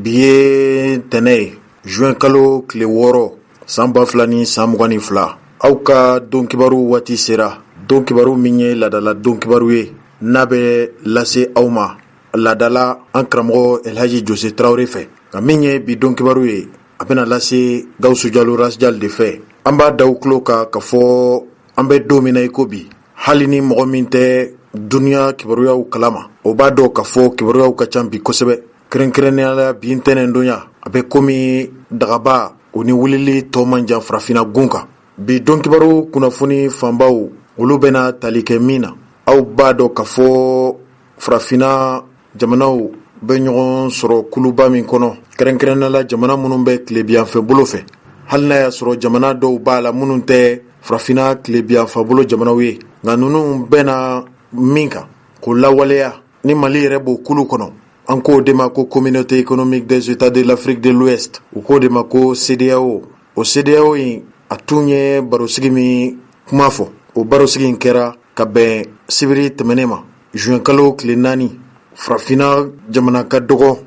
bi ye tɛnɛ ye juin kalo tile 6 san 2022 aw ka don kibaru waati sera. Don kibaru min ye ladala don kibaru ye n'a bɛ lase aw ma ladala an karamɔgɔ Elhaji Jose Traoré fɛ. Ka min ye bi don kibaru ye a bɛna lase Gawusu Jalo Rasjal de fɛ. An b'a da u tulo kan ka fɔ an bɛ don min na i ko bi, hali ni mɔgɔ min tɛ duniya kibaruyaw kalama o b'a dɔn ka fɔ kibaruyaw ka ca bi kosɛbɛ. Kɛrɛnkɛrɛnnenya la bi ntɛnɛn donya a bɛ komi dagaba o ni wulili tɔ man jan farafina gun kan. Bi don kibaru kunnafoni fanbaw olu bɛna tali kɛ min na, aw b'a dɔn ka fɔ farafina jamanaw bɛ ɲɔgɔn sɔrɔ kuluba min kɔnɔ. Kɛrɛnkɛrɛnnenya la jamana minnu bɛ tilebiyanfɛ bolo fɛ, hali n'a y'a sɔrɔ jamana dɔw b'a la minnu tɛ farafina tilebiyanfɛ bolo jamanaw ye, nka ninnu bɛna min kan k'o lawaleya ni Mali yɛrɛ b'o kulu kɔnɔ. An k'o de ma ko Communauté économique des États de l'Afrique de l'Ouest, u k'o de ma ko CEDEAO. O CEDEAO in a tun ye barosigi min kuma fɔ. O barosigi in kɛra ka bɛn sibiri tɛmɛnen ma juin kalo tile 4. Farafina jamana ka dɔgɔ,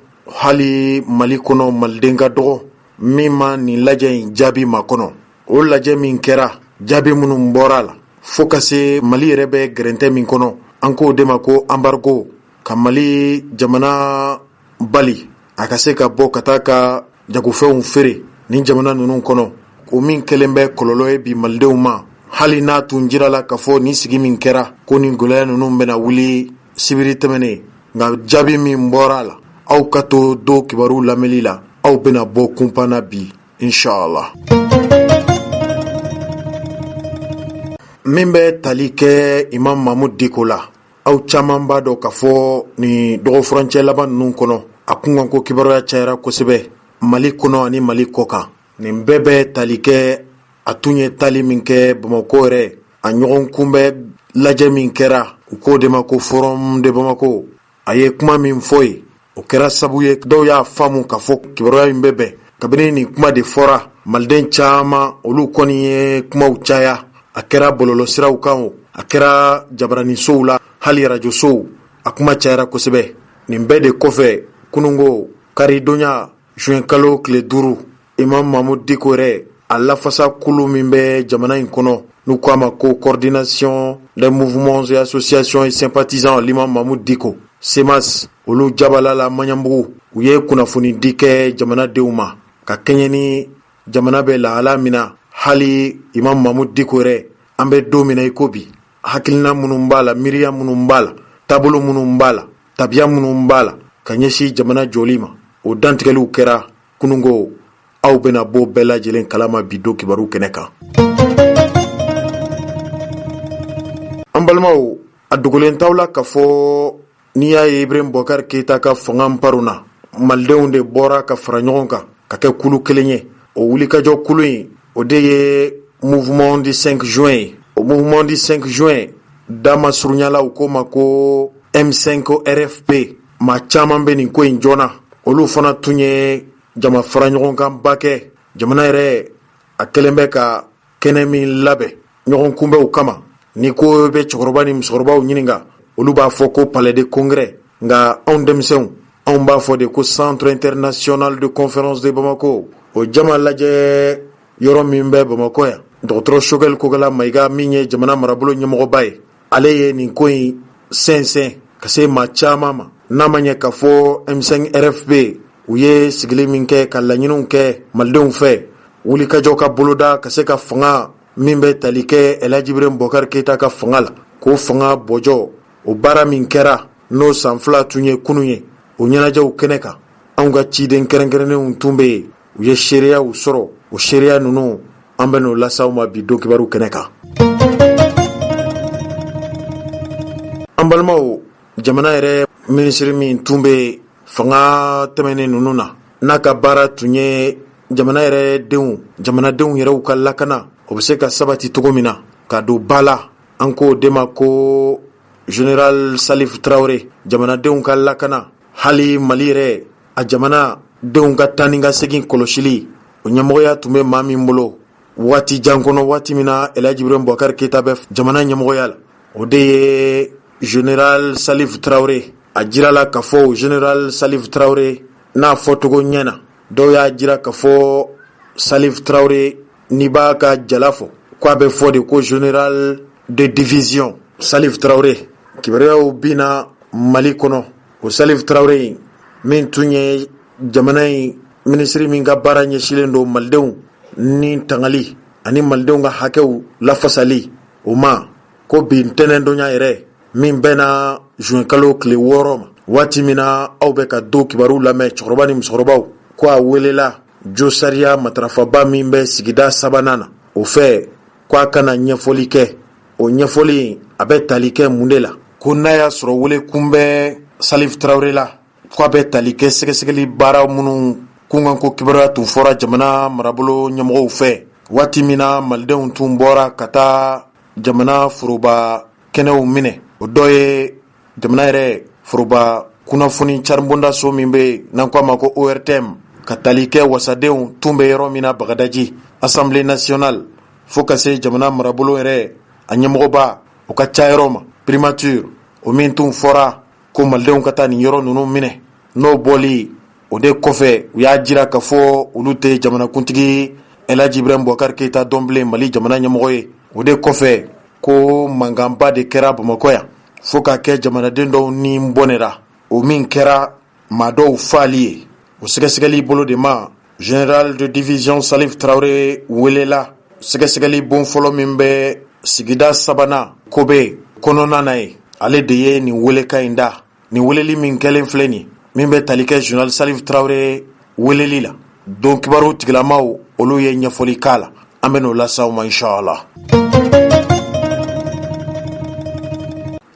hali Mali kɔnɔ maliden ka dɔgɔ min ma nin lajɛ in jaabi ma kɔnɔ. O lajɛ min kɛra jaabi minnu bɔra la fo ka se Mali yɛrɛ bɛ gɛrɛntɛ min kɔnɔ, an k'o de ma ko embargo, ka Mali jamana bali a ka se ka bɔ ka taa ka jagofɛnw feere ni jamana ninnu kɔnɔ. O min kɛlen bɛ kɔlɔlɔ ye bi malidenw ma, hali n'a tun jira la ka fɔ ni sigi min kɛra ko ni gɛlɛya ninnu bɛna wuli sibiri tɛmɛnen, nka jaabi min bɔra la aw ka to do kibaru lamɛnli la, aw bɛna bɔ kunpanna bi inshallah. Min bɛ tali kɛ Imam Mahmud Diko la, aw caman b'a dɔn ka fɔ ni dɔgɔ furancɛ laban ninnu kɔnɔ a kunkan ko kibaruya cayara kosɛbɛ Mali kɔnɔ ani Mali kɔkan. Nin bɛɛ bɛ tali kɛ, a tun ye tali min kɛ Bamako yɛrɛ, a ɲɔgɔn kunbɛ lajɛ min kɛra u k'o de ma ko Forum de Bamako. A ye kuma min fɔ ye o kɛra sabu ye dɔw y'a faamu ka fɔ kibaruya in bɛ bɛn. Kabini nin kuma de fɔra, maliden caman olu kɔni ye kumaw caya. A kɛra bɔlɔlɔsiraw kan o, a kɛra jabaranisow la, hali arajosow, a kuma cayara kosɛbɛ. Nin bɛɛ de kɔfɛ kunungo karidonya juin kalo tile 5 Imam Mahmud Diko yɛrɛ a lafasa kulu min bɛ jamana in kɔnɔ n'u k'a ma ko coordination des mouvements et associations et sympathisants l'Imam Mahmud Diko, CEMAS, olu jabala la Maɲanbugu. U ye kunnafoni di kɛ jamanadenw ma ka kɛɲɛ ni jamana bɛ lahala min na. Hali Imam Mahmud Diko yɛrɛ an bɛ don min na i ko bi, hakilina minnu b'a la, miiriya minnu b'a la, taabolo minnu b'a la, tabiya minnu b'a la ka ɲɛsin jamana jɔli ma, o dantigɛliw kɛra kunungo. Aw bɛna bɔ bɛɛ lajɛlen kalama bi do kibaru kɛnɛ kan. An balimaw, a dogolen t'aw la ka fɔ n'i y'a ye Ibrahim Boubacar Keita ka fanga paron na, malidenw de bɔra ka fara ɲɔgɔn kan ka kɛ kulu kelen ye. O wulikajɔ kulu in o de ye mouvement du 5 juin. O mouvement du 5 juin dama surunyala u ko ma ko M5 RFP. Ma caman bɛ nin ko in joona. Olu fana tun ye jama fara ɲɔgɔn kan ba kɛ. Jamana yɛrɛ a kɛlen bɛ ka kɛnɛ min labɛn ɲɔgɔn kunbɛw kama. Ni ko bɛ cɛkɔrɔba ni musokɔrɔbaw ɲininka, olu b'a fɔ ko palais de congrès, nka anw denmisɛnw anw b'a fɔ de ko centre international de conférence de Bamako. O jama lajɛ yɔrɔ min bɛ Bamako yan, dɔgɔtɔrɔ Choguel Kogala Mayiga min ye jamana marabolo ɲɛmɔgɔba ye, ale ye nin ko in sɛnsɛn ka se maa caman ma. N'a ma ɲɛ ka fɔ M5 RFP u ye sigili min kɛ ka laɲiniw kɛ malidenw fɛ, wulikajɔ ka boloda ka se ka fanga min bɛ tali kɛ Elhaji Ibrahim Boubacar Keita ka fanga la, k'o fanga bɔjɔ. O baara min kɛra n'o san 2 tun ye kunun ye, o ɲɛnajɛw kɛnɛ kan anw ka ciden kɛrɛnkɛrɛnnenw tun bɛ yen. U ye seereyaw sɔrɔ. O seereya ninnu an bɛ n'o lasaw ma bi don kibaru kɛnɛ kan. An balimaw, jamana yɛrɛ minisiri min tun bɛ fanga tɛmɛnen ninnu na, n'a ka baara tun ye jamanadenw yɛrɛw ka lakana, o bɛ se ka sabati cogo min na ka don ba la. An k'o de ma ko Général Salif Traoré, jamanadenw ka lakana, hali Mali yɛrɛ a jamanadenw ka taa ni ka segin kɔlɔsili, o ɲɛmɔgɔya tun bɛ maa min bolo waati jan kɔnɔ, waati min na Elhaji Ibrahim Boubacar Keita bɛ jamana ɲɛmɔgɔya la. O de ye Général Salif Traoré. A jirala k'a fɔ Général Salif Traoré n'a fɔtogo ɲɛna dɔw y'a jira k'a fɔ Salif Traoré n'i b'a ka jala fɔ k'a bɛ fɔ de ko général de division Salif Traoré. Kibaruyaw bina Mali kɔnɔ o Salif Traoré min tun ye jamana in minisiri min ka baara ɲɛsilen don malidenw ni tangali ani malidenw ka hakɛw lafasali o ma ko bi ntɛnɛndonya yɛrɛ min bɛna juin kalo tile 6 ma waati min na aw bɛ ka do kibaru lamɛn cɛkɔrɔba ni musokɔrɔbaw ko a welela jo sariya matarafaba min bɛ sigida 3nan na o fɛ ko a kana ɲɛfɔli kɛ o ɲɛfɔli a bɛ tali kɛ mun de la ko n'a y'a sɔrɔ wele kun bɛ Salif Traoré la ko a bɛ tali kɛ sɛgɛsɛgɛli baara minnu kunkan ko kibaruya tun fɔra jamana marabolo ɲɛmɔgɔw fɛ waati min na malidenw tun bɔra ka taa jamana foroba kɛnɛw minɛ o dɔ ye jamana yɛrɛ foroba kunnafoni caribondaso min bɛ n'an ko a ma ko ORTM ka tali kɛ wasadenw tun bɛ yɔrɔ min na Bagadaji Assemblée nationale fo ka se jamana marabolo yɛrɛ a ɲɛmɔgɔba o ka ca yɔrɔ ma primature o min tun fɔra ko malidenw ka taa nin yɔrɔ ninnu minɛ n'o bɔli o de kɔfɛ u y'a jira k'a fɔ olu tɛ jamanakuntigi Elhaji Ibrahim Boubacar Keita dɔn bilen Mali jamana ɲɛmɔgɔ ye o de kɔfɛ ko mankanba de kɛra Bamakɔ yan fo ka kɛ jamanaden dɔw ni bɔnɛra o min kɛra maa dɔw fali ye o sɛgɛsɛgɛli bolo de ma général de division Salif Traoré welela sɛgɛsɛgɛli bon fɔlɔ min bɛ sigida 3nan Kobe kɔnɔna na ye ale de ye nin weleka in da nin weleli min kɛlen filɛ nin min bɛ tali kɛ général Salif Traoré weleli la don kibaru tigilamaw olu ye ɲɛfɔli k'a la an bɛ n'o lasaw ma inshallah.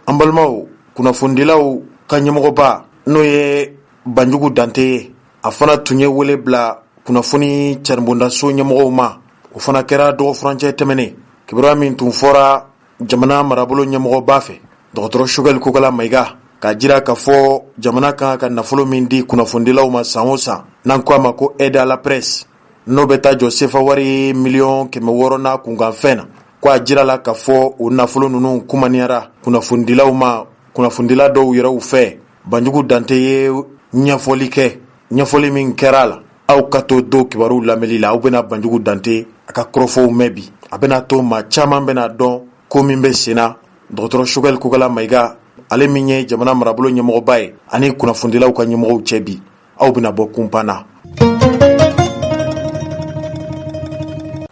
An balimaw kunnafonidilaw ka ɲɛmɔgɔba n'o ye Banjugu Dante ye a fana tun ye wele bila kunnafoni caribondaso ɲɛmɔgɔw ma o fana kɛra dɔgɔfurancɛ tɛmɛnen kibaruya min tun fɔra jamana marabolo ɲɛmɔgɔba fɛ dɔgɔtɔrɔ Choguel Kokala Mayiga k'a jira k'a fɔ jamana kan ka nafolo min di kunnafonidilaw ma san o san n'an ko a ma ko aide à la presse n'o bɛ taa jɔ sefa wari $600,000 na kunkanfɛn na ko a jirala k'a fɔ o nafolo ninnu kumaniyara kunnafonidilaw ma kunnafonidila dɔw yɛrɛw fɛ Banjugu Dante ye ɲɛfɔli kɛ ɲɛfɔli min kɛra la aw ka to do kibaru lamɛnli la aw bɛna Banjugu Dante a ka kɔrɔfɔw mɛn bi a bɛna to maa caman bɛna dɔn ko min bɛ sen na dɔgɔtɔrɔ Choguel Kokala Mayiga ale min ye jamana marabolo ɲɛmɔgɔba ye ani kunnafonidilaw ka ɲɛmɔgɔw cɛ bi aw bɛna bɔ kunpan na.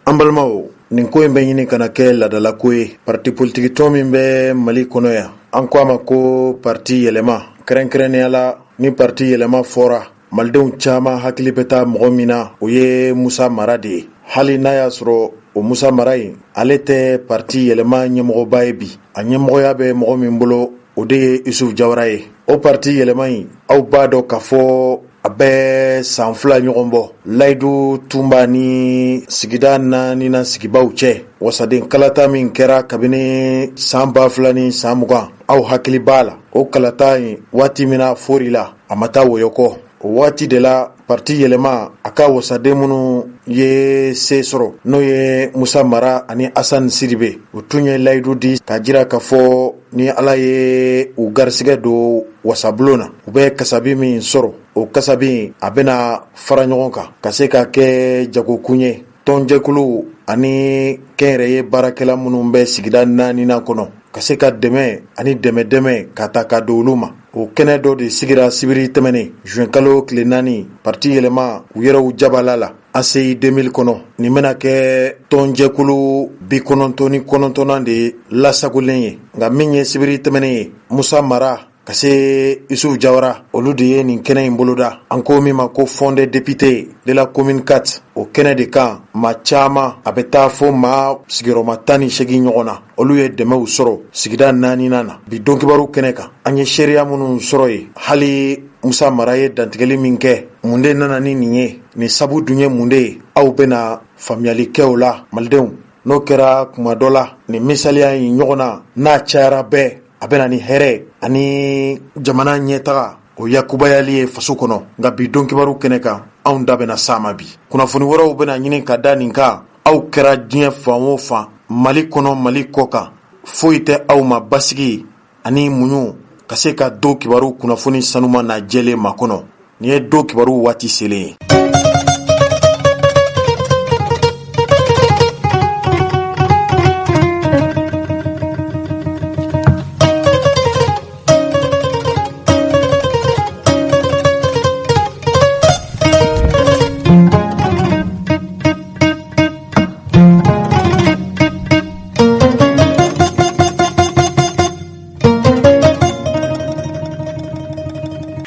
An balimaw nin ko in bɛ ɲini kana kɛ ladala ko ye parti politique tɔn min bɛ Mali kɔnɔ yan an ko a ma ko parti yɛlɛma kɛrɛnkɛrɛnnenya la ni parti yɛlɛma fɔra malidenw caman hakili bɛ taa mɔgɔ min na o ye Musa Mara de ye hali n'a y'a sɔrɔ o Musa Mara in ale tɛ parti yɛlɛma ɲɛmɔgɔba ye bi a ɲɛmɔgɔya bɛ mɔgɔ min bolo o de ye Isufu Jawara ye o parti yɛlɛma in aw b'a dɔn k'a fɔ a bɛ san 2 ɲɔgɔn bɔ layidu tunba ni sigida 4 na sigibaw cɛ wasaden kalata min kɛra kabini san 2000 ni san 20 aw hakili b'a la o kalata in waati min na fori la a ma taa woyɔ kɔ o waati de la parti yɛlɛma a ka wasaden minnu ye se sɔrɔ n'o ye Musa Mara ani Hasani Sidibe o tun ye layidu di k'a jira k'a fɔ ni Ala ye u garisigɛ don wasabulon na u bɛ kasabi min sɔrɔ o kasabi a bɛna fara ɲɔgɔn kan ka se ka kɛ jagokun ye tɔnjɛkulu ani kɛnyɛrɛye baarakɛla minnu bɛ sigida 4 nan kɔnɔ ka se ka dɛmɛ ani dɛmɛ ka ta ka don olu ma o kɛnɛ dɔ de sigira sibiri tɛmɛnen juin kalo tile 4 parti yɛlɛma u yɛrɛw jabala la ACI 2000 kɔnɔ nin bɛna kɛ tɔnjɛkulu 99nan de lasagolen ye nka min ye sibiri tɛmɛnen ye Musa Mara ka se Isufu Jawara olu de ye nin kɛnɛ in boloda an ko min ma ko Front des députés de la commune 4 o kɛnɛ de kan maa caman a bɛ taa fo maa sigiyɔrɔma 18 ɲɔgɔn na olu ye dɛmɛw sɔrɔ sigida 4nan na bi don kibaru kɛnɛ kan an ye seereya minnu sɔrɔ ye hali Musa Mara ye dantigɛli min kɛ mun de nana ni nin ye nin sabu dun ye mun de ye aw bɛna faamuyali kɛ o la malidenw n'o kɛra kuma dɔ la nin misaliya in ɲɔgɔn na n'a cayara bɛɛ a bɛna ni hɛrɛ ani jamana ɲɛtaga o yakubayali ye faso kɔnɔ nka bi don kibaru kɛnɛ kan anw da bɛna s'a ma bi kunnafoni wɛrɛw bɛna ɲini ka da nin kan aw kɛra diɲɛ fan o fan Mali kɔnɔ Mali kɔ kan foyi tɛ aw ma basigi ani muɲu ka se ka do kibaru kunnafoni sanuma na jɛlen ma kɔnɔ nin ye don kibaru waati selen ye.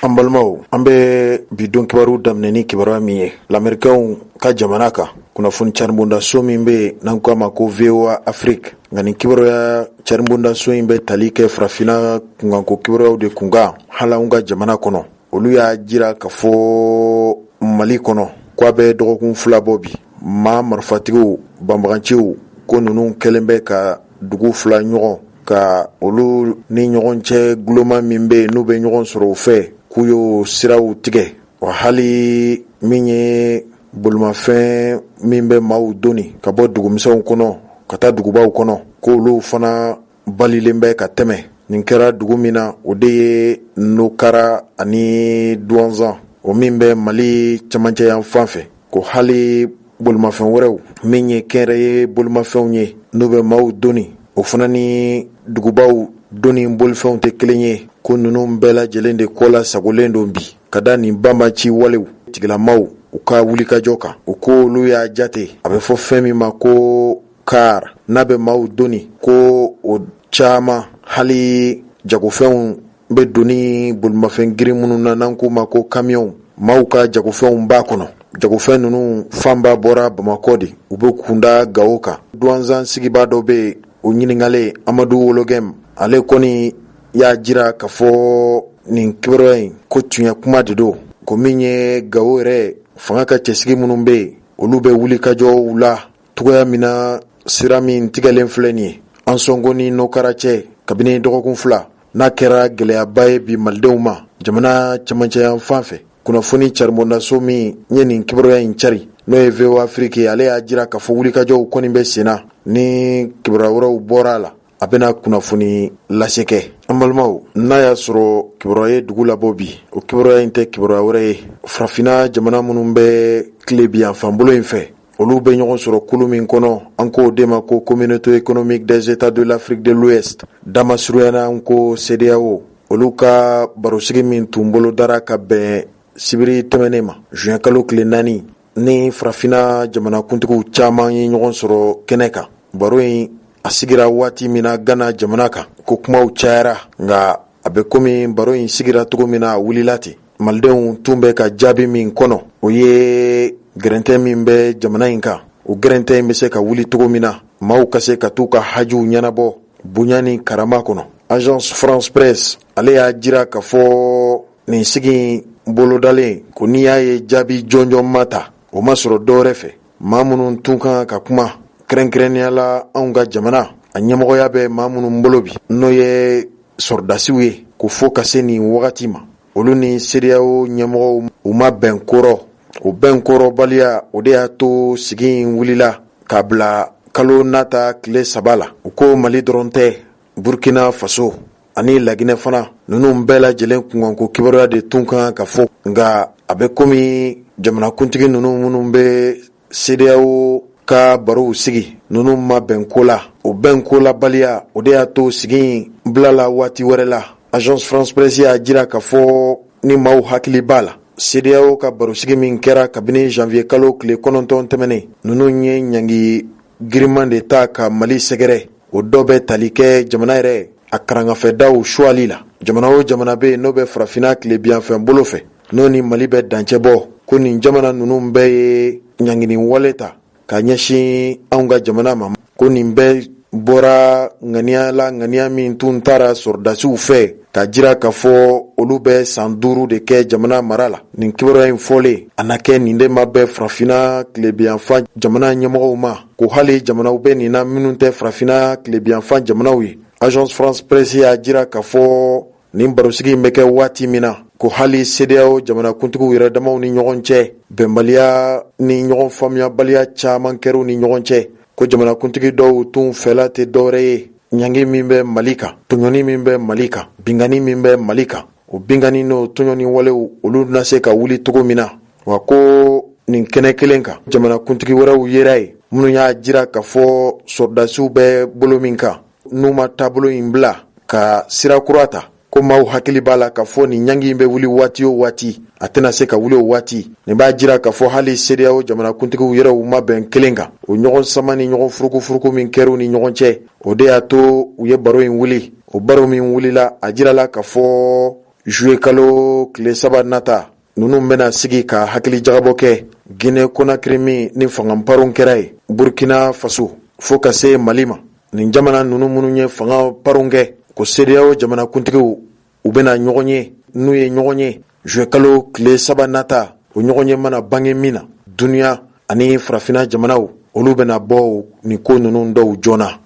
An balimaw, an bɛ bi don kibaru daminɛ ni kibaruya min ye lamɛrikɛnw ka jamana kan kunnafoni carinbondaso min bɛ n'an ko a ma ko VOA Afrique, nka nin kibaruya carinbondaso in bɛ tali kɛ farafina kunkanko kibaruyaw de kunkan hali anw ka jamana kɔnɔ. Olu y'a jira k'a fɔ Mali kɔnɔ k'a bɛ dɔgɔkun 2 bɔ bi. Maa marifatigiw banbaganciw ko ninnu kɛlen bɛ ka dugu 2 ɲɔgɔn ka olu ni ɲɔgɔn cɛ guloma min bɛ n'u bɛ ɲɔgɔn sɔrɔ u fɛ k'u y'o siraw tigɛ. Wa hali min ye bolimafɛn min bɛ maaw doni ka bɔ dugumisɛnw kɔnɔ ka taa dugubaw kɔnɔ k'olu fana balilen bɛ ka tɛmɛ. Nin kɛra dugu min na o de ye Nokara ani Douanzan, o min bɛ Mali cɛmancɛ yan fan fɛ. Ko hali bolimafɛn wɛrɛw min ye kɛnɛrɛ ye bolimafɛnw ye n'u bɛ maaw doni, o fana ni dugubaw doni bolifɛnw tɛ kelen ye. Ko ninnu bɛɛ lajɛlen de kɔla sagolen don bi ka da nin banbanci walew tigilamaw u ka wulikajɔ kan. U ko olu y'a jate a bɛ fɔ fɛn min ma ko car n'a bɛ maaw doni ko o caman hali jagofɛnw bɛ doni bolimafɛn girin minnu na n'an k'u ma ko camion, maaw ka jagofɛnw b'a kɔnɔ. Jagofɛn ninnu fanba bɔra Bamakɔ de, u bɛ kunda Gawo kan. Douanzan sigibaa dɔ bɛ yen, o ɲininkalen Amadu Wologɛm, ale kɔni y'a jira k'a fɔ nin kibaruya in ko tiɲɛ kuma de don, ko min ye Gawo yɛrɛ fanga ka cɛsigi minnu bɛ yen olu bɛ wulikajɔw la cogoya min na sira min tigɛlen filɛ nin ye. An sɔnko ni Nokara cɛ kabini dɔgɔkun 2 n'a kɛra gɛlɛyaba ye bi malidenw ma jamana cɛmancɛ yan fan fɛ. Kunnafoni carinbondaso min ye nin kibaruya in cari n'o ye VOA Afrique ye, ale y'a jira k'a fɔ wulikajɔw kɔni bɛ senna ni kibaruya wɛrɛw bɔra a la a bɛna kunnafoni lase kɛ. An balimaw, n'a y'a sɔrɔ kibaruya ye dugu labɔ bi, o kibaruya in tɛ kibaruya wɛrɛ ye. Farafina jamana minnu bɛ tile bi yan fanbolo in fɛ olu bɛ ɲɔgɔn sɔrɔ kulu min kɔnɔ an k'o de ma ko Communauté économique des États de l'Afrique de l'Ouest, damasiruyana an ko CEDEAO. Olu ka barosigi min tun bolo dara ka bɛn sibiri tɛmɛnen ma juin kalo tile 4 ni farafina jamanakuntigiw caman ye ɲɔgɔn sɔrɔ kɛnɛ kan. Baro in a sigira waati min na Gana jamana kan ko kumaw cayara, nka a bɛ komi baro in sigira cogo min na a wulila ten. Malidenw tun bɛ ka jaabi min kɔnɔ o ye gɛrɛntɛ min bɛ jamana in kan. O gɛrɛntɛ in bɛ se ka wuli cogo min na maaw ka se ka t'u ka hajiw ɲɛnabɔ bonya ni karama kɔnɔ. Agence France Presse ale y'a jira k'a fɔ nin sigi bolodalen ko n'i y'a ye jaabi jɔnjɔn ma ta o ma sɔrɔ dɔwɛrɛ fɛ. Maa minnu tun kan ka kuma kɛrɛnkɛrɛnnenya la anw ka jamana a ɲɛmɔgɔya bɛ maa minnu bolo bi n'o ye sɔrɔdasiw ye ko fo ka se nin wagati ma olu ni CEDEAO ɲɛmɔgɔw u ma bɛn kɔrɔ. O bɛn kɔrɔbaliya o de y'a to sigi in wulila k'a bila kalo nata tile 3 la. U ko Mali dɔrɔn tɛ, Burkina Faso ani Laginɛ fana ninnu bɛɛ lajɛlen kunkanko kibaruya de tun kan ka fɔ, nka a bɛ komi jamanakuntigi ninnu minnu bɛ CEDEAO ka barow sigi ninnu ma bɛn ko la. O bɛn ko la baliya o de y'a to sigi in bilala waati wɛrɛ la. Agence France Presse y'a jira k'a fɔ ni maaw hakili b'a la CEDEAO ka barosigi min kɛra kabini janvier kalo tile 9 tɛmɛnen ninnu ye ɲangi giriman de ta ka Mali sɛgɛrɛ. O dɔ bɛ tali kɛ jamana yɛrɛ a karangafɛdaw suwali la. Jamana o jamana bɛ n'o bɛ farafina tilebiyanfɛn bolo fɛ n'o ni Mali bɛ dancɛ bɔ ko nin jamana ninnu bɛɛ ye ɲangini wale ta ka ɲɛsin anw ka jamana ma. Ko nin bɛɛ bɔra ŋaniya la, ŋaniya min tun taara sɔrɔdasiw fɛ ka jira k'a fɔ olu bɛ san 5 de kɛ jamana mara la. Nin kibaruya in fɔlen a na kɛ nin de ma bɛ farafina tilebiyanfan jamana ɲɛmɔgɔw ma ko hali jamanaw bɛ nin na minnu tɛ farafina tilebiyanfan jamanaw ye. Agence France Presse y'a jira k'a fɔ nin barosigi in bɛ kɛ waati min na ko hali CEDEAO jamanakuntigiw yɛrɛ damaw ni ɲɔgɔn cɛ bɛnbaliya ni ɲɔgɔn faamuyabaliya caman kɛr'u ni ɲɔgɔn cɛ. Ko jamanakuntigi dɔw tun fɛla tɛ dɔwɛrɛ ye ɲangi min bɛ Mali kan, tɔɲɔni min bɛ Mali kan, bingani min bɛ Mali kan, o bingani n'o tɔɲɔni walew olu na se ka wuli cogo min na wa ko nin kɛnɛ kelen kan jamanakuntigi wɛrɛw yera ye minnu y'a jira k'a fɔ sɔrdasiw bɛ bolo min kan n'u ma taabolo in bila ka sira kura ta ko maaw hakili b'a la k'a fɔ nin ɲangi in bɛ wuli waati o waati a tɛna se ka wuli o waati nin b'a jira k'a fɔ hali CEDEAO jamanakuntigiw yɛrɛw ma bɛn kelen kan o ɲɔgɔn sama ni ɲɔgɔn furukufuruku min kɛr'u ni ɲɔgɔn cɛ o de y'a to u ye baro in wuli o baro min wulila a jirala k'a fɔ juillet kalo tile 3 nata ninnu bɛna sigi ka hakili jagabɔ kɛ Guinée Conakry min ni fangaparon kɛra ye Burkina Faso fo ka se Mali ma nin jamana ninnu minnu ye fangaparon kɛ ko CEDEAO jamanakuntigiw u bɛna ɲɔgɔn ye n'u ye ɲɔgɔn ye juillet kalo tile 3 nata o ɲɔgɔn ye mana bange min na duniya ani farafina jamanaw olu bɛna bɔ nin ko ninnu dɔw joona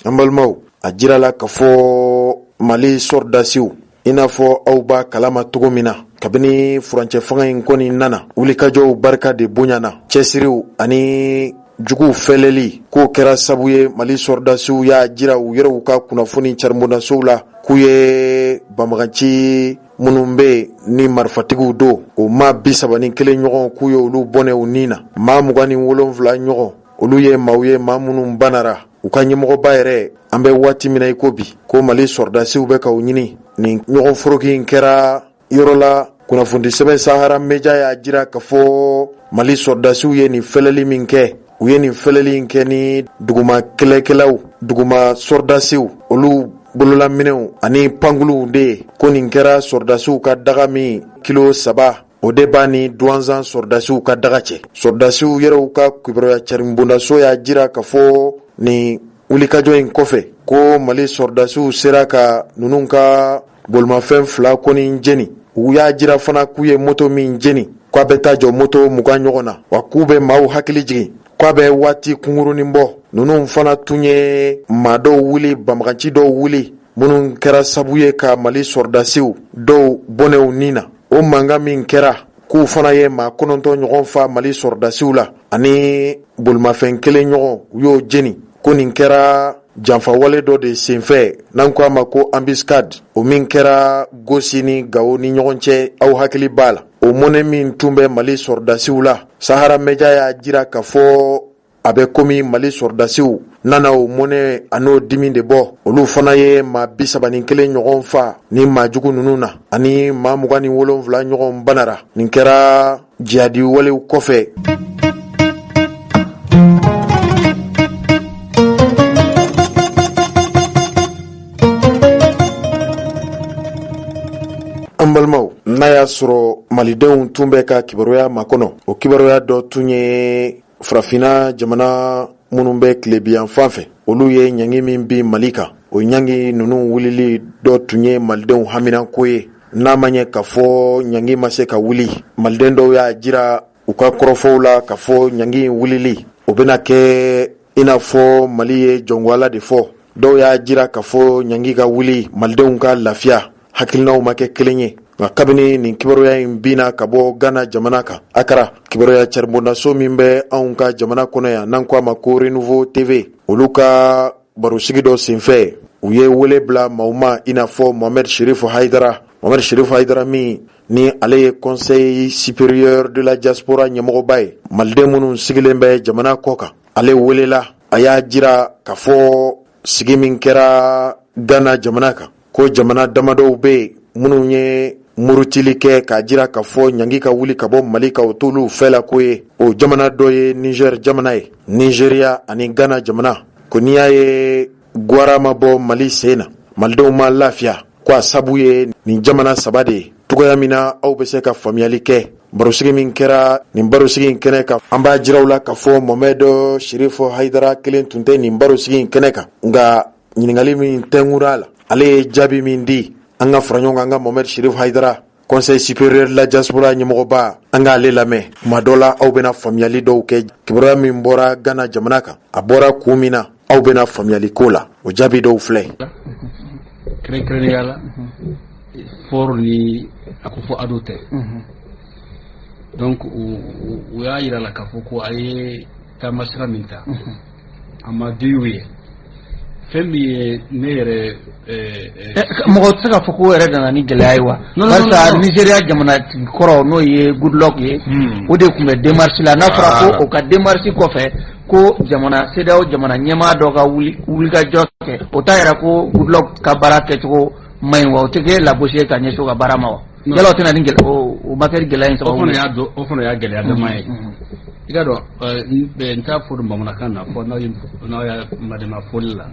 an balimaw a jirala k'a fɔ Mali sɔrdasiw i n'a fɔ aw b'a kalama cogo min na kabini furancɛ fanga in kɔni nana wulikajɔw barika de bonyana cɛsiriw ani juguw fɛlɛli k'o kɛra sabu ye Mali sɔrdasiw y'a jira u yɛrɛw ka kunnafoni caribondasow la k'u ye banbagaci minnu bɛ ni marifatigiw don o maa 31 ɲɔgɔn k'u ye olu bɔnɛ u nin na maa 27 ɲɔgɔn olu ye maaw ye maa minnu banara u ka ɲɛmɔgɔba yɛrɛ an bɛ waati min na i ko bi ko Mali sɔrdasiw bɛ k'u ɲini nin ɲɔgɔn foroki in kɛra yɔrɔ la kunnafoni sɛbɛn Sahara Media y'a jira k'a fɔ Mali sɔrdasiw ye nin fɛlɛli min kɛ u ye nin fɛlɛli in kɛ ni duguma kɛlɛkɛlaw duguma sɔrdasiw olu bololaminɛw ani panguluw de ye ko nin kɛra sɔrdasiw ka daga min kilo 3 o de b'a ni douanzan sɔrdasiw ka daga cɛ sɔrdasiw yɛrɛw ka kibaruya caribondaso y'a jira k'a fɔ nin wulikajɔ in kɔfɛ ko Mali sɔrdasiw sera ka ninnu ka bolimafɛn 2 kɔni jeni u y'a jira fana k'u ye moto min jeni k'a bɛ taa jɔ moto 20 ɲɔgɔn na wa k'u bɛ maaw hakili jigin k'a bɛ waati kunkurunin bɔ ninnu fana tun ye maa dɔw wuli banbagaci dɔw wuli minnu kɛra sabu ye ka Mali sɔrdasiw dɔw bɔnɛw nin na o mankan min kɛra k'u fana ye maa 9 ɲɔgɔn fa Mali sɔrdasiw la ani bolimafɛn 1 ɲɔgɔn u y'o jeni ko nin kɛra janfawale dɔ de senfɛ n'an ko a ma ko embuscade o min kɛra Gosi ni Gao ni ɲɔgɔn cɛ aw hakili b'a la o mɔnɛ min tun bɛ Mali sɔrdasiw la Sahara Media y'a jira k'a fɔ a bɛ komi Mali sɔrdasiw nana o mɔnɛ a n'o dimi de bɔ olu fana ye maa 31 ɲɔgɔn fa ni maajugu ninnu na ani maa 27 ɲɔgɔn banara nin kɛra jihadi walew kɔfɛ an balimaw n'a y'a sɔrɔ malidenw tun bɛ ka kibaruya makɔnɔ o kibaruya dɔ tun ye farafina jamana minnu bɛ tilebiyan fan fɛ olu ye ɲangi min bi Mali kan o ɲangi ninnu wulili dɔ tun ye malidenw haminako ye n'a ma ɲɛ k'a fɔ ɲangi ma se ka wuli maliden dɔw y'a jira u ka kɔrɔfɔw la k'a fɔ ɲangi in wulili o bɛna kɛ i n'a fɔ Mali ye jɔngwala de fɔ dɔw y'a jira k'a fɔ ɲangi ka wuli malidenw ka lafiya hakilinaw ma kɛ kelen ye nka kabini nin kibaruya in bina ka bɔ Ghana jamana kan Accra kibaruya caribondaso min bɛ anw ka jamana kɔnɔ yan n'an ko a ma ko Renouveau TV olu ka barosigi dɔ senfɛ u ye wele bila maaw ma i n'a fɔ Mohamed Cherif Haidara min ni ale ye Conseil supérieur de la diaspora ɲɛmɔgɔba ye maliden minnu sigilen bɛ jamana kɔ kan ale welela a y'a jira k'a fɔ sigi min kɛra Ghana jamana kan ko jamana damadɔw bɛ yen minnu ye murutili kɛ k'a jira k'a fɔ ɲangi ka wuli ka bɔ Mali kan o t'olu fɛ la ko ye o jamana dɔ ye Niger jamana ye Nigeria ani Ghana jamana ko n'i y'a ye Guara ma bɔ Mali sen na malidenw ma lafiya ko a sabu ye nin jamana 3 de ye cogoya min na aw bɛ se ka faamuyali kɛ barosigi min kɛra nin barosigi in kɛnɛ kan an b'a jiraw la k'a fɔ Mohamed Cherif Haidara kelen tun tɛ nin barosigi in kɛnɛ kan nka ɲininkali min tɛnkura la ale ye jaabi min di an ka fara ɲɔgɔn kan an ka Mohamed Cherif Haidara Conseil supérieur de la diaspora ɲɛmɔgɔba an k'ale lamɛn tuma dɔ la aw bɛna faamuyali dɔw kɛ kibaruya min bɔra Ghana jamana kan a bɔra kun min na aw bɛna faamuyali ko la o jaabi dɔw filɛ kɛrɛnkɛrɛnnenya la fɔru ni a ko fɔ ado tɛ donc u y'a yira la k'a fɔ ko a ye taama sira min ta a ma di u ye femi ne yɛrɛ mɔgɔ tɛ se ka fɔ ko yɛrɛ nana ni gɛlɛya ye wa barisa Nigeria jamana kɔrɔ n'o ye Goodluck ye o de tun bɛ démarche la n'a fɔra ko o ka démarche kɔfɛ ko jamana CEDEAO jamana ɲɛmaa dɔ ka wulikajɔ kɛ o t'a yɛrɛ ko Goodluck ka baara kɛcogo man ɲi wa o tɛ kɛ lagosi ye ka ɲɛsin o ka baara ma wa yala o tɛ na ni o ma kɛ gɛlɛya in sababu o fana y'a gɛlɛya dama ye i ka dɔn n t'a fɔ bamanankan na fɔ n'aw y'a madema fɔli la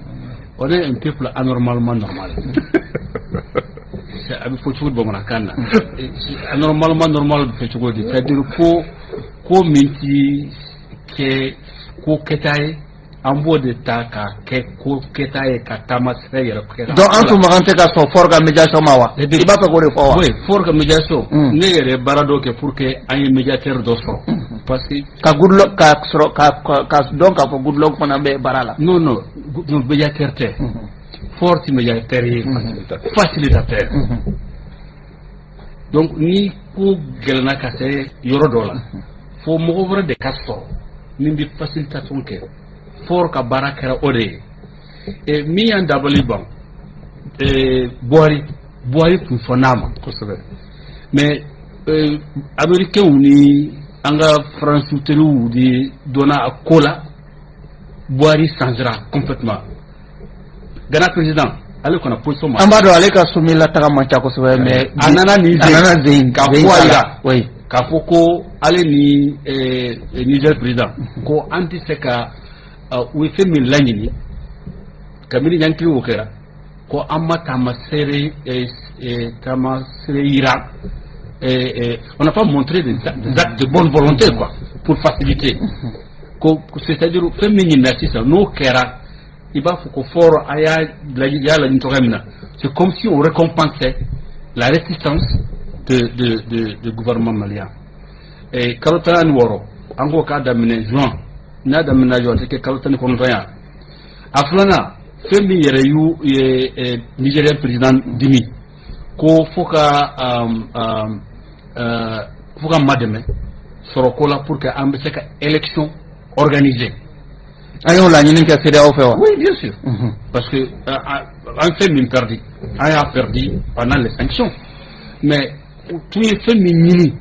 on est un peuple anormalement normal a bɛ fɔ cogo di bamanankan na anormalement normal bɛ fɛ cogo di c'est-à-dire ko min ti kɛ ko kɛta ye an b'o de ta ka kɛ ko kɛta ye ka taama sira yɛrɛ kɛ donc an tun makan tɛ ka sɔn fort ka médiation ma wa i b'a fɛ k'o de fɔ wa oui fort ka médiation ne yɛrɛ baara dɔ kɛ pour que an ye médiateur dɔ sɔrɔ parce que ka Goodluck ka sɔrɔ ka dɔn k'a fɔ Goodluck fana bɛ baara la non médiateur tɛ fort ti médiateur ye facilitateur donc ni ko gɛlɛnna ka se yɔrɔ dɔ la fo mɔgɔ wɛrɛ de ka sɔrɔ min bɛ facilitation kɛ fort ka baara kɛra o de ye min y'an dabali ban Buhari tun fɔ n'a ma kosɛbɛ mais américains ni an ka faransiw de donna a ko la Buhari changera complètement Ghana président ale kɔnɔ position ma an b'a dɔn ale ka somila taga man ca kosɛbɛ mais a nana nin zen ka fɔ a la oui k'a fɔ ko ale ni Niger président ko an tɛ se ka u ye fɛn min laɲini kabini ɲankili o kɛra ko an ma taamaseere yira on n'a pas montré des actes de bonne volonté quoi pour faciliter c'est-à-dire fɛn min ɲinina sisan n'o kɛra i b'a fɔ ko fort a y'a laɲini cogoya min na c'est comme si on récompensait la résistance de gouvernement malien kalo 16 an ko k'a daminɛ juin n'a daminɛ juin tɛ kɛ kalo 19 ya a filanan fɛn min yɛrɛ ye Nigérien président dimi ko fo ka ma dɛmɛ sɔrɔ ko la pour que an bɛ se ka élection organiser an y'o laɲini kɛ CEDEAO fɛ wa oui bien sûr parce que an fɛn min perdu an y'a perdu pendant les sanctions mais tun ye fɛn min ɲini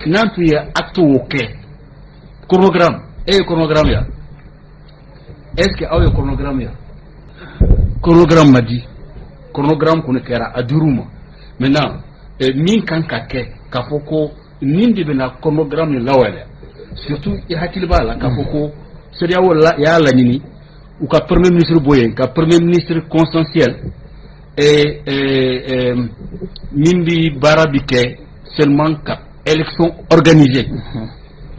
n'an tun ye acte o kɛ chronogramme chronogramme ya est-ce que aw ye chronogramme ya chronogramme ma di chronogramme kɔni kɛra a dir'u ma maintenant min kan ka kɛ k'a fɔ ko nin de bɛna chronogramme lawaleya surtout i hakili b'a la k'a fɔ ko CEDEAO y'a laɲini u ka premier ministre bɔ yen ka premier ministre consensuel min bi baara bi kɛ seulement ka élection organisée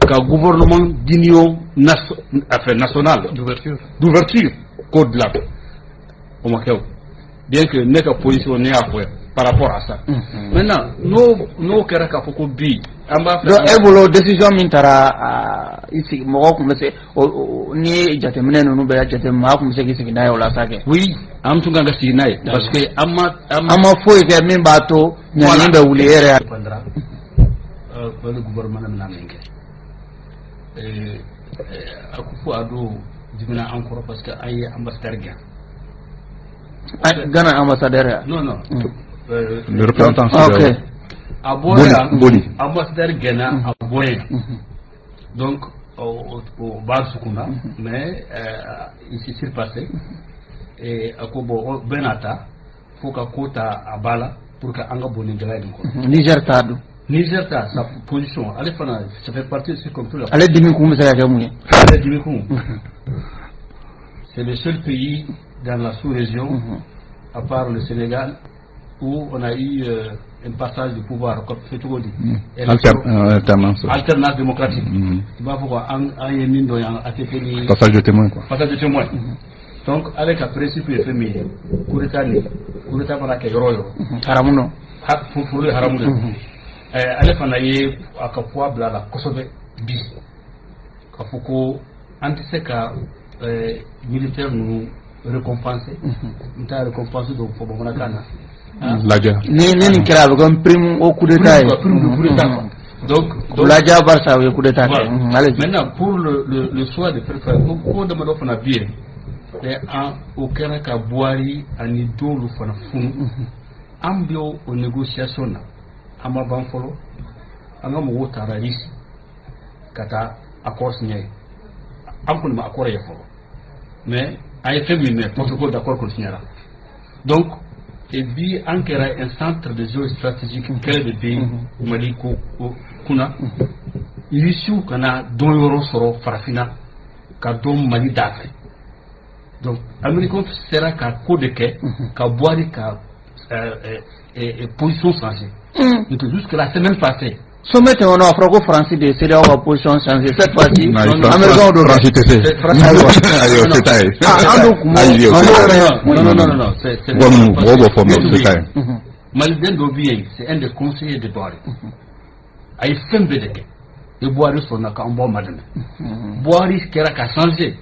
ka gouvernement d'union nationale d'ouverture k'o dilan o ma kɛ o bien que ne ka position ne y'a fɔ par rapport à ça maintenant n'o kɛra k'a fɔ ko bi an b'a fɛ donc e bolo décision min taara mɔgɔw tun bɛ se ni jateminɛ ninnu bɛɛ jateminɛ maa tun bɛ se k'i sigi n'a ye o la sa kɛ oui an tun kan ka sigi n'a ye parce que an ma foyi kɛ min b'a to ɲangini bɛ wuli e yɛrɛ y'a le gouvernement mina min kɛ a ko fo a don dimina an kɔrɔ parce que an ye ambassadeur gɛn Ghana ambassadeur ya non le représentant ok a bɔra ambassadeur gɛnna a bɔra donc o b'a sukunda mais il s'est surpassé et a ko bon bɛɛ n'a ta fo ka ko ta a ba la pour que an ka bon ni gɛlɛya nin kɔnɔ Niger t'a dun Niger ta sa position ale fana ça fait partie de ce comme tout là ale dimi kun bɛ se ka kɛ mun ye ale dimi kun c'est le seul pays dans la sous-région à part le Sénégal où on a eu un passage de pouvoir comme c'est tout dit alternance démocratique tu vas voir en yemin do yang ATP ni passage de témoin quoi passage de témoin donc avec un principe de famille coup d'état para ke yoro haramuno pour le haramuno ale fana ye akapwa bla la kosobe bi kafuko antiseka militaire nous récompenser nta récompenser donc pour bon kana Laja ni kira a bɛ kɛ prime au coup d'état ye donc Laja Barça o ye coup d'état maintenant pour le choix de préférence ko dama dɔ fana bi au Keraka Boari ani dolu fana funu ambio o négociation na ama banfolo anga mo tararis kata accord signé amko ma accord ya folo mais ay féminin protocole d'accord qu'on signera donc et bi ankera un centre de géostratégique clé de pays Mali ko kuna issue kana don yoro soro farafina ka don Mali d'Afrique. Donc, l'Américain sera qu'à code de quai, qu'à boire, qu'à position changée. Donc, jusque la semaine passée. Sommet on a franco-français de CDAO à position changée. Cette fois-ci, Américain de France TC. Non. Malden Dobien, c'est un des conseillers de Boari. Il fait un peu de quai. Et Boari, son a un bon madame. Boari, qui a changé.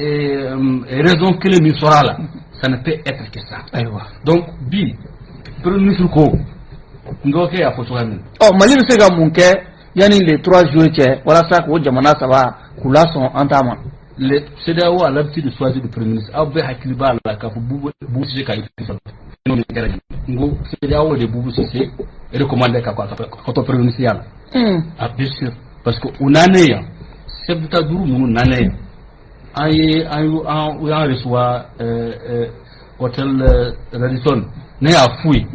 Raison que le ministre là, ça ne peut être que ça. Donc, bi, premier ministre ko, ngoke a foto amin. Oh, Mali se ga munke, yani les 3 jours que, voilà ça que jamana ça va, kula son entama. Le CEDEAO a l'habitude de choisir le premier ministre. Abe hakiliba la ka bubu se ka ifisa. Ngo CEDEAO de bubu se recommandé ka ko premier ministre yala. Ah bien sûr, parce que unaneya, chef d'état duru munu naneya. On reçoit hôtel Radisson, n'est à fouille,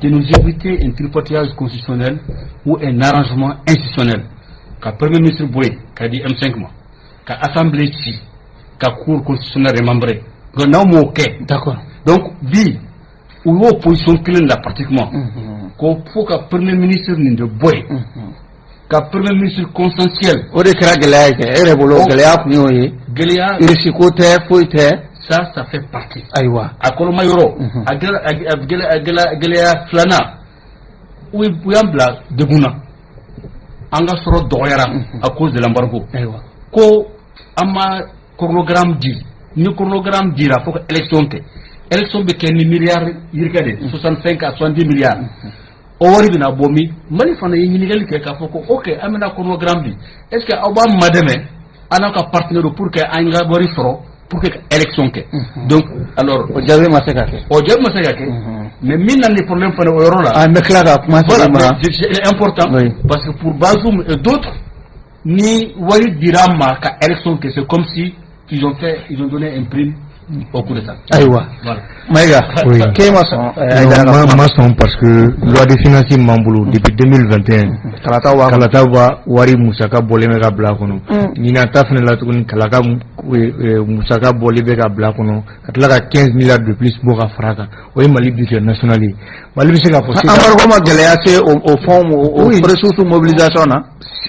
de nous éviter un tripotage constitutionnel ou un arrangement institutionnel. Qu'à Premier ministre Boué, qu'a dit M5 mois, qu'à Assemblée si, qu'à Cour constitutionnelle remembrée, qu'on a un ok. D'accord. Donc, dit, ou opposition clé là pratiquement, qu'on faut qu'à Premier ministre de Boué. Qu'à Premier ministre consensuel. Au décret ça fait partie. Aïwa. À Kolomayoro, à Gelea Flana, où il y a un blanc de Gouna. Anga soro doyara à cause de l'embargo. Aïwa. Ko ama chronogramme dit. Ni chronogramme dira pour élection que. Élection be ken milliards yirkade 65 à 70 milliards. Owari bina bomi mali fana yinigeli ke ka foko OK amena chronogramme bi est-ce que aba madame anaka partenaire pour que anga bori foro pour que élection que donc alors ojabe masaka ke mais mina les problèmes fana euro là ah mais clara comment c'est important oui. Parce que pour Bazoum et d'autres ni wari dirama ka élection que c'est comme si ils ont donné un prime au coup de ça. Aïwa. Voilà. Maïga, oui. Quel maçon parce que loi de financier Mamboulou depuis 2021. Kalatawa Wari Moussaka Bolemega Blakono. Nina Tafne Latoun Kalaka Moussaka Bolemega Blakono. Katlaka 15 milliards de plus pour Afraka. Oui, Mali budget national. Mali c'est la possible. Comment galérer au fond aux ressources mobilisation là.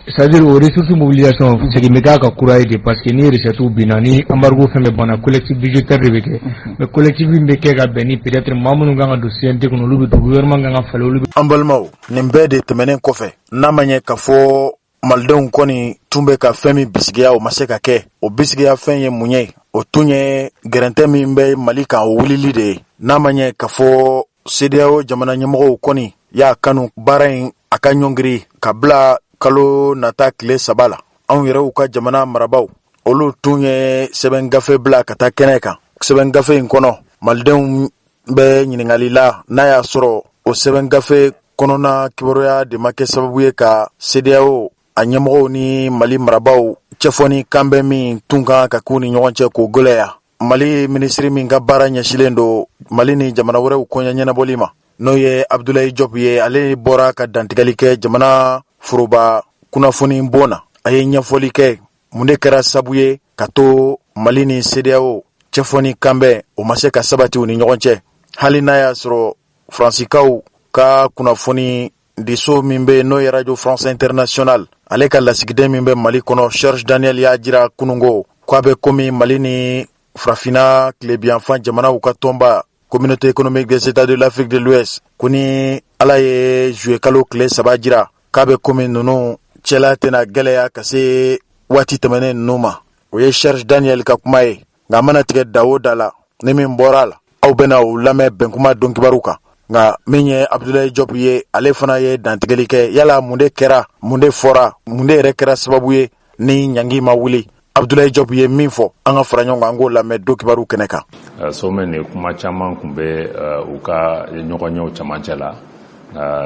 C'est-à-dire aux ressources mobilisation, c'est qui me gâte à courir parce que ni recette ou binani, embargo fait me bonne collectif budgétaire réveillé. Mais collectif me kega beni peut-être maman nganga dossier ante kono lubi du gouvernement nganga falo lubi. Ambalmao, nembe de temenen kofe. Namanye kafo malden koni tumbe ka femi bisigia o maseka ke. O bisigia fenye munye. O tunye gerente mimbe malika o wulili de. Namanye kafo CEDEAO jamana nyemoko koni ya kanu barain akanyongri kabla kalo nata kile sabala an yɛrɛ u ka jamana marabaw olu tun ye sɛbɛn gafe bila ka taa kɛnɛ kan sɛbɛn gafe in kɔnɔ malidenw bɛ ɲiningali la n'a y'a sɔrɔ o sɛbɛn gafe kɔnɔna kibaruya de ma kɛ sababu ye ka CEDEAO a ɲɛmɔgɔw ni Mali marabaw cɛfɔni kan bɛ min tun kan ka k'u ni ɲɔgɔn cɛ k'o gɛlɛya. Mali minisiri min ka baara ɲɛsilen don Mali ni jamana wɛrɛw kɔɲɛ ɲɛnabɔli ma n'o ye Abdoulaye Diop ye ale bɔra ka dantigɛli kɛ jamana foroba kunnafoni bona a ye ɲɛfɔli kɛ mun de kɛra sabu ye ka to Mali ni CEDEAO cɛfɔni kanbɛn o ma se ka sabati u ni ɲɔgɔn cɛ hali n'a y'a sɔrɔ Fransikaw ka kunnafoni diso min bɛ n'o ye Radio France Internationale ale ka lasigiden min bɛ Mali kɔnɔ Serge Daniel y'a jira kunungo k'a bɛ komi Mali ni farafina tilebiyanfan jamanaw ka tɔnba Communauté économique des États de l'Afrique de l'Ouest ko ni ala ye juillet kalo tile 3 jira k'a bɛ komi ninnu cɛla tɛna gɛlɛya ka se waati tɛmɛnen ninnu ma o ye Serge Daniel ka kuma ye nka mana tigɛ da o da la ni min bɔra a la aw bɛna o lamɛn bɛnkuma dɔnkibaru kan nka min ye Abdoulaye Diop ye ale fana ye dantigɛli kɛ yala mun de kɛra mun de fɔra mun de yɛrɛ kɛra sababu ye ni ɲangi ma wuli Abdoulaye Diop ye min fɔ an ka fara ɲɔgɔn kan an k'o lamɛn do kibaru kɛnɛ kan. Sommet ni kuma caman kun bɛ u ka ɲɔgɔnyew camancɛ la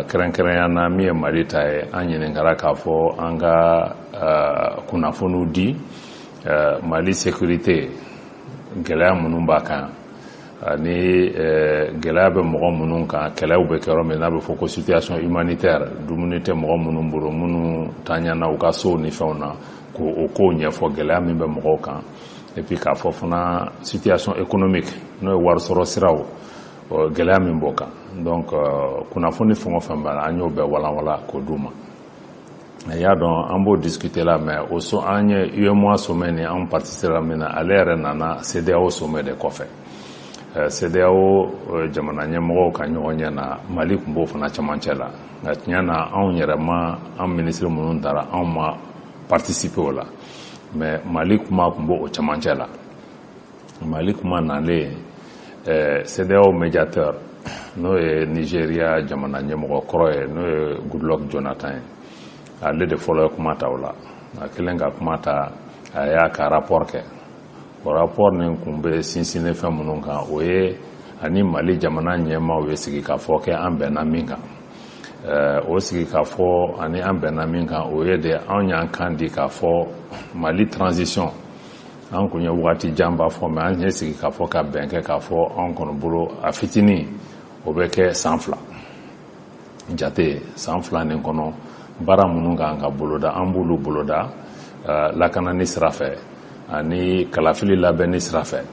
kɛrɛnkɛrɛnya na min ye Mali ta ye an ɲininkara k'a fɔ an ka kunnafoniw di Mali sécurité gɛlɛya minnu b'a kan ani gɛlɛya bɛ mɔgɔ minnu kan kɛlɛw bɛ kɛ yɔrɔ min n'a bɛ fɔ ko situation humanitaire dumuni tɛ mɔgɔ minnu bolo minnu taɲana u ka sow ni fɛnw na k'o kow ɲɛfɔ gɛlɛya min bɛ mɔgɔw kan et puis k'a fɔ fana situation économique n'o ye warisɔrɔ siraw gɛlɛya min b'o kan donc kunnafoni fɛn o fɛn b'a la an y'o bɛɛ walanwalan k'o d'u ma i y'a dɔn an b'o discuter la mais o so an ye UEMOA sommet ni an participera min na ale yɛrɛ nana CEDEAO sommet de kɔfɛ CEDEAO jamana ɲɛmɔgɔw ka ɲɔgɔn ɲɛ na Mali tun b'o fana camancɛ la nka tiɲɛ na anw yɛrɛ ma an ministre minnu taara anw ma participer o la mais Mali kuma tun b'o camancɛ la Mali kuma nalen CEDEAO médiateur n'o ye Nigeria jamana ɲɛmɔgɔ kɔrɔ ye n'o ye Goodluck Jonathan ye ale de fɔlɔ ye kuma ta o la a kelen ka kuma ta a y'a ka rapport kɛ o rapport nin kun bɛ sinsinnen fɛn minnu kan o ye ani Mali jamana ɲɛmaaw ye sigi ka fɔ kɛ an bɛnna min kan o sigi ka fɔ ani an bɛnna min kan o ye de anw y'an kan di k'a fɔ Mali transition an kun ye wagati jan b'a fɔ mais an ye sigi ka fɔ ka bɛn kɛ k'a fɔ anw kɔni bolo a fitinin o bɛ kɛ san 2 jate san 2 nin kɔnɔ baara minnu kan ka boloda an b'olu boloda lakanani sira fɛ ani kalafili labɛnni sira fɛ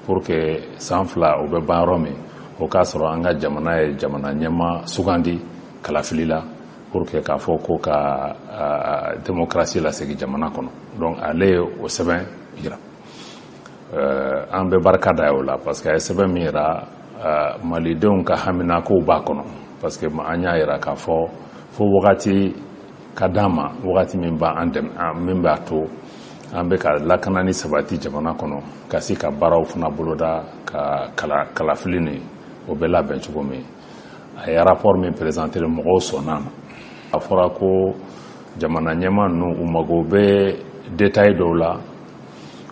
pour que san 2 o bɛ ban yɔrɔ min o k'a sɔrɔ an ka jamana ye jamana ɲɛma sugandi kalafili la pour que k'a fɔ ko ka démocratie lasegin jamana kɔnɔ donc ale ye o sɛbɛn yira an bɛ barika da o la parce que a ye sɛbɛn min yira malidenw ka haminakow b'a kɔnɔ parce que an y'a yira k'a fɔ fo wagati ka d'an ma wagati min b'an dɛmɛ min b'a to an bɛ ka lakanani sabati jamana kɔnɔ ka se ka baaraw fana boloda ka kalafili ni o bɛ labɛn cogo min a ye rapport min présenté mɔgɔw sɔnna a fɔra ko jamana ɲɛma ninnu u mago bɛ détail dɔw la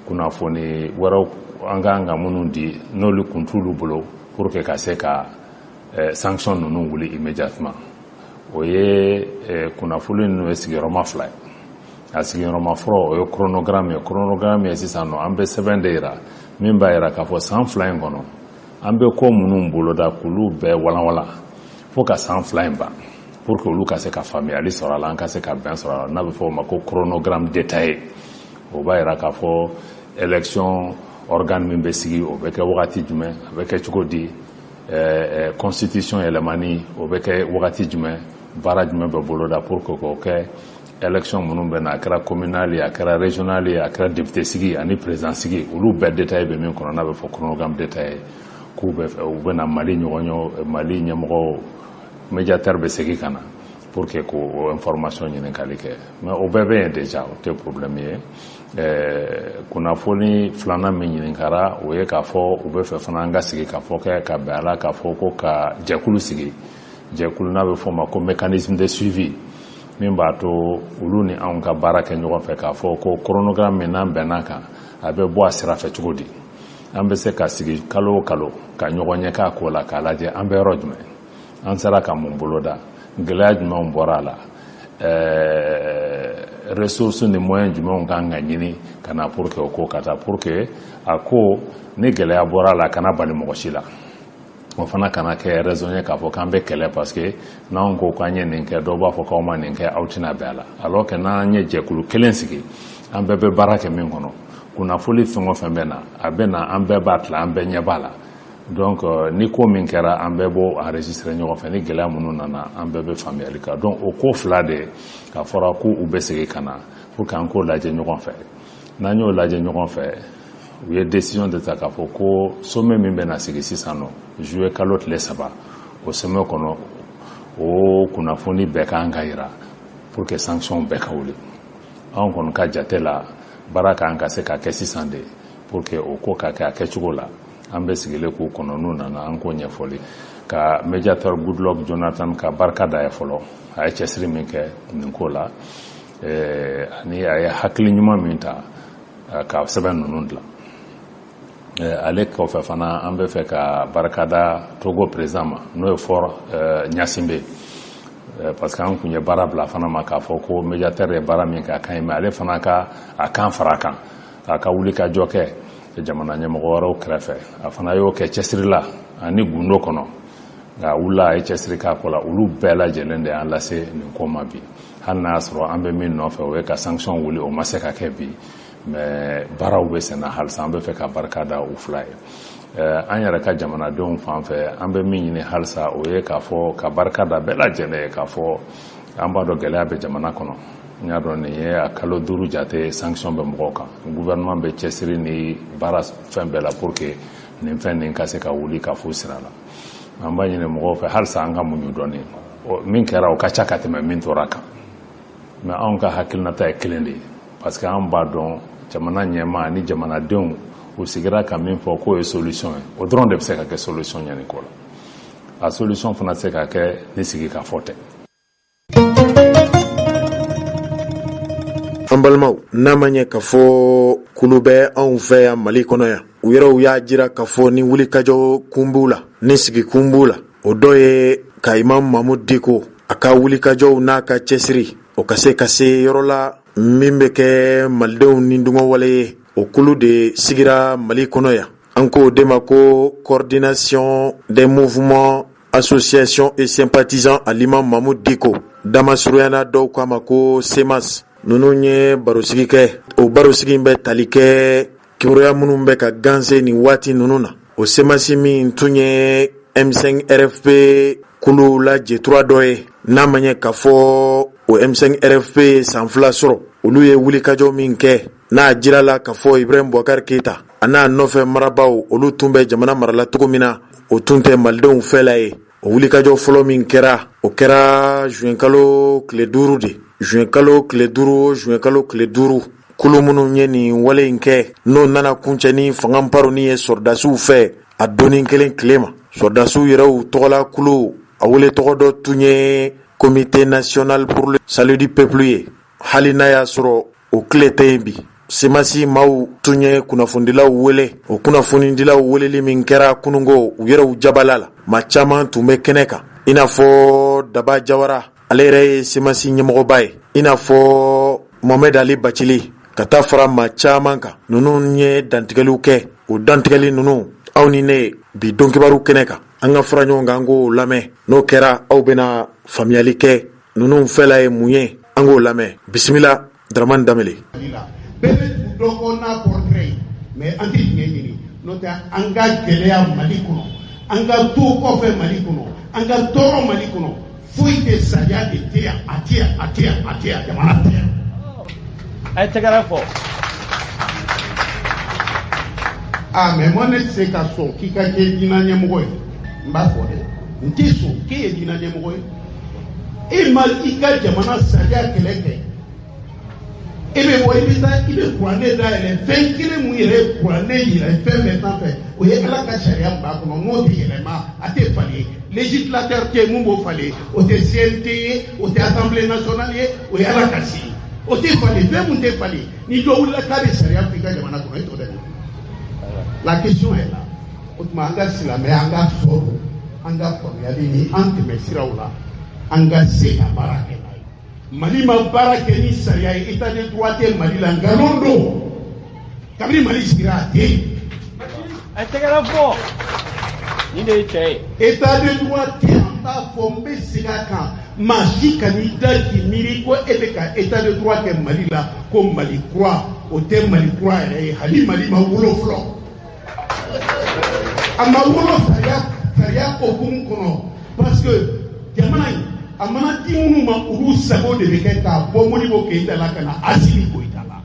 kunnafoni wɛrɛw an kan ka minnu di n'olu kun t'olu bolo pour que ka se ka sanction ninnu wuli immédiatement o ye kunnafoni ninnu ye sigiyɔrɔma 2 ye a sigiyɔrɔma fɔlɔ o ye chronogramme ye sisan nɔ an bɛ sɛbɛn de yira min b'a yira k'a fɔ san 2 in kɔnɔ an bɛ ko minnu boloda k'olu bɛɛ walanwalan fo ka san 2 in ban pour que olu ka se ka faamuyali sɔrɔ a la an ka se ka bɛn sɔrɔ a la n'a bɛ fɔ o ma ko chronogramme détaillé o b'a yira k'a fɔ élection organe min bɛ sigi o bɛ kɛ wagati jumɛn a bɛ kɛ cogo di constitution yɛlɛmani o bɛ kɛ wagati jumɛn baara jumɛn bɛ boloda pour que k'o kɛ élection minnu bɛ na a kɛra communal ye a kɛra régional ye a kɛra député sigi ani président sigi olu bɛɛ détail bɛ min kɔnɔ n'a bɛ fɔ chronogramme détaillé k'u bɛ na Mali Mali ɲɛmɔgɔw médiateur bɛ segin ka na pour que k'o information ɲininkali kɛ mais o bɛɛ bɛ yen déjà o tɛ problème ye kunnafoni filanan min ɲininkara o ye k'a fɔ u bɛ fɛ fana an ka sigi k'a fɔ kɛ ka bɛn a la k'a fɔ ko ka jɛkulu sigi jɛkulu n'a bɛ fɔ o ma ko mécanisme de suivi min b'a to olu ni anw ka baara kɛ ɲɔgɔn fɛ k'a fɔ ko chronogramme min n'an bɛnna kan a bɛ bɔ a sira fɛ cogo di an bɛ se ka sigi kalo o kalo ka ɲɔgɔn ɲɛ k'a ko la k'a lajɛ an bɛ yɔrɔ jumɛn an sera ka mun boloda gɛlɛya jumɛnw bɔra a la ressources ni moyens jumɛnw kan ka ɲini ka na pour que o ko ka taa pour que a ko ni gɛlɛya bɔra a la a kana bali mɔgɔ si la o fana kana kɛ raison ye k'a fɔ k'an bɛ kɛlɛ parce que n'anw ko k'an ye nin kɛ dɔw b'a fɔ k'aw ma nin kɛ aw tɛna bɛn a la alors que n'an ye jɛkulu kelen sigi an bɛɛ bɛ baara kɛ min kɔnɔ kunnafoni fɛn o fɛn bɛ na a bɛ na an bɛɛ b'a tila an bɛɛ ɲɛ b'a la donc ni ko min kɛra an bɛɛ b'o enregistrer ɲɔgɔn fɛ ni gɛlɛya minnu nana an bɛɛ bɛ faamuyali kan donc o ko 2 de k'a fɔra ko u bɛ segin ka na pour que an k'o lajɛ ɲɔgɔn fɛ n'an y'o lajɛ ɲɔgɔn fɛ u ye décision de ta k'a fɔ ko sommet min bɛ na sigi sisan nɔ juillet kalo tile 3 o sommet kɔnɔ o kunnafoni bɛɛ kan ka yira pour que sanction bɛɛ ka wuli anw kɔni ka jate la baara kan ka se ka kɛ sisan de pour que o ko ka kɛ a kɛcogo la an bɛ sigilen k'u kɔnɔ n'u nana an k'o ɲɛfɔli ka médiateur Goodluck Jonathan ka barika da ye fɔlɔ a ye cɛsiri min kɛ nin ko la ani a ye hakili ɲuman min ta ka sɛbɛn ninnu dilan ale kɔfɛ fana an bɛ fɛ ka barikada Togo président ma n'o ye Faure Gnassingbé parce que an kun ye baara bila fana ma k'a fɔ ko médiateur ye baara min kɛ a kaɲi mais ale fana ka a kan fara a kan k'a ka wuli ka jɔ kɛ jamana ɲɛmɔgɔ wɛrɛw kɛrɛfɛ a fana y'o kɛ cɛsiri la ani gundo kɔnɔ nka wula a ye cɛsiri k'a kɔ la olu bɛɛ lajɛlen de y'an lase nin ko ma bi hali n'a y'a sɔrɔ an bɛ min nɔfɛ o ye ka sanction wuli o ma se ka kɛ bi mais baaraw bɛ sen na halisa an bɛ fɛ ka barika da u fila ye an yɛrɛ ka jamanadenw fan fɛ an bɛ min ɲini halisa o ye k'a fɔ ka barika da bɛɛ lajɛlen ye k'a fɔ an b'a dɔn gɛlɛya bɛ jamana kɔnɔ n y'a dɔn nin ye a kalo 5 jate sanction bɛ mɔgɔw kan gouvernement bɛ cɛsiri ni baara fɛn bɛɛ la pour que nin fɛn nin ka se ka wuli ka fo sira la an b'a ɲini mɔgɔw fɛ halisa an ka muɲu dɔɔni min kɛra o ka ca ka tɛmɛ min tora kan mais anw ka hakilinata ye kelen de ye parce que an b'a dɔn jamana ɲɛmaa ni jamanadenw u sigira ka min fɔ k'o ye solution ye o dɔrɔn de bɛ se ka kɛ solution ɲani ko la a solution fana se ka kɛ ni sigi ka fɔ tɛ. an balimaw n'a ma ɲɛ k'a fɔ kulu bɛ anw fɛ yan Mali kɔnɔ yan u yɛrɛw y'a jira k'a fɔ ni wulikajɔ kun b'u la ni sigi kun b'u la o dɔ ye ka Imam Mamudu Diko a ka wulikajɔw n'a ka cɛsiri o ka se yɔrɔ la min bɛ kɛ malidenw ni dungɔwale ye o kulu de sigira Mali kɔnɔ yan an k'o de ma ko coordination des mouvements associations et sympathisants à l'Imam Mamudu Diko damasuruyana dɔw k'a ma ko CEMAS ninnu ye barosigi kɛ o barosigi bɛ tali kɛ kibaruya minnu bɛ ka ganse nin waati ninnu na o CEMAS min tun ye M5 RFP kulu la J3 dɔ ye n'a ma ɲɛ k'a fɔ o M5 RFP san 2 sɔrɔ olu ye wulikajɔ min kɛ n'a jira la k'a fɔ Ibrahim Boubacar Keita a n'a nɔfɛ marabaw olu tun bɛ jamana marala cogo min na o tun tɛ malidenw fɛ la ye o wulikajɔ fɔlɔ min kɛra o kɛra juin kalo tile 5 de juin kalo tile 5 kulu minnu ye nin wale in kɛ n'o nana kuncɛ ni fanga paroni ye sɔrdasiw fɛ a donni kelen tile ma sɔrdasiw yɛrɛw tɔgɔla kulu a wele tɔgɔ dɔ tun ye Comité national pour le salut du peuple ye hali n'a y'a sɔrɔ o tile tɛ yen bi CEMAS maaw tun ye kunnafonidilaw wele o kunnafonidilaw weleli min kɛra kunungo u yɛrɛw jabala la maa caman tun bɛ kɛnɛ kan i n'a fɔ Daba Jawara ale yɛrɛ ye CEMAS ɲɛmɔgɔba ye i n'a fɔ Mohamed Ali Bacili ka taa fara maa caman kan ninnu ye dantigɛliw kɛ o dantigɛli ninnu aw ni ne bi dɔnkibaru kɛnɛ kan an ka fara ɲɔgɔn kan an k'o lamɛn n'o kɛra aw bɛna faamuyali kɛ ninnu fɛla ye mun ye an k'o lamɛn bisimila Daramani Danbele. bɛɛ bɛ dɔn ko n'a portrait mais an tɛ tiɲɛ ɲini n'o tɛ an ka gɛlɛya Mali kɔnɔ an ka to kɔfɛ Mali kɔnɔ an ka tɔɔrɔ Mali kɔnɔ foyi tɛ sariya de tɛ yan a tɛ yan jamana tɛ yan. a ye tɛgɛrɛ fɔ. mais moi ne tɛ se ka sɔn k'i ka kɛ diinɛ ɲɛmɔgɔ ye n b'a fɔ dɛ n tɛ sɔn k'e ye diinɛ ɲɛmɔgɔ ye e ma i ka jamana sariya kɛlɛ kɛ e bɛ bɔ i bɛ taa i bɛ kuranɛ dayɛlɛ fɛn kelen mun yɛrɛ ye kuranɛ yɛlɛ fɛn bɛɛ sanfɛ o ye Ala ka sariya b'a kɔnɔ n'o tɛ yɛlɛma a tɛ falen législateur tɛ mun b'o falen o tɛ CNT ye o tɛ assemblée nationale ye o ye Ala ka se o tɛ falen fɛn mun tɛ falen ni dɔ wulila k'a bɛ sariya f'i ka jamana kɔnɔ e t'o dɛ. La question est là o tuma an ka silamɛya an ka sɔrɔ an ka faamuyali ni an tɛmɛ siraw la an ka se ka baara kɛ n'a ye. Mali ma baara kɛ ni sariya ye état de droit tɛ Mali la nkalon don kabini Mali sigira a tɛ yen. a ye tɛgɛrɛ fɔ nin de ye cɛ ye. état de droit tɛ an b'a fɔ n bɛ segin a kan maa si ka n'i da k'i miiri ko e bɛ ka état de droit kɛ Mali la ko Mali kura o tɛ Mali kura yɛrɛ ye hali Mali ma wolo fɔlɔ. A ma wolo sariya okumu kɔnɔ parce que jamana in a mana di minnu ma olu sago de bɛ kɛ k'a bɔ Modibo Keyita la ka na Asimi Goyita la.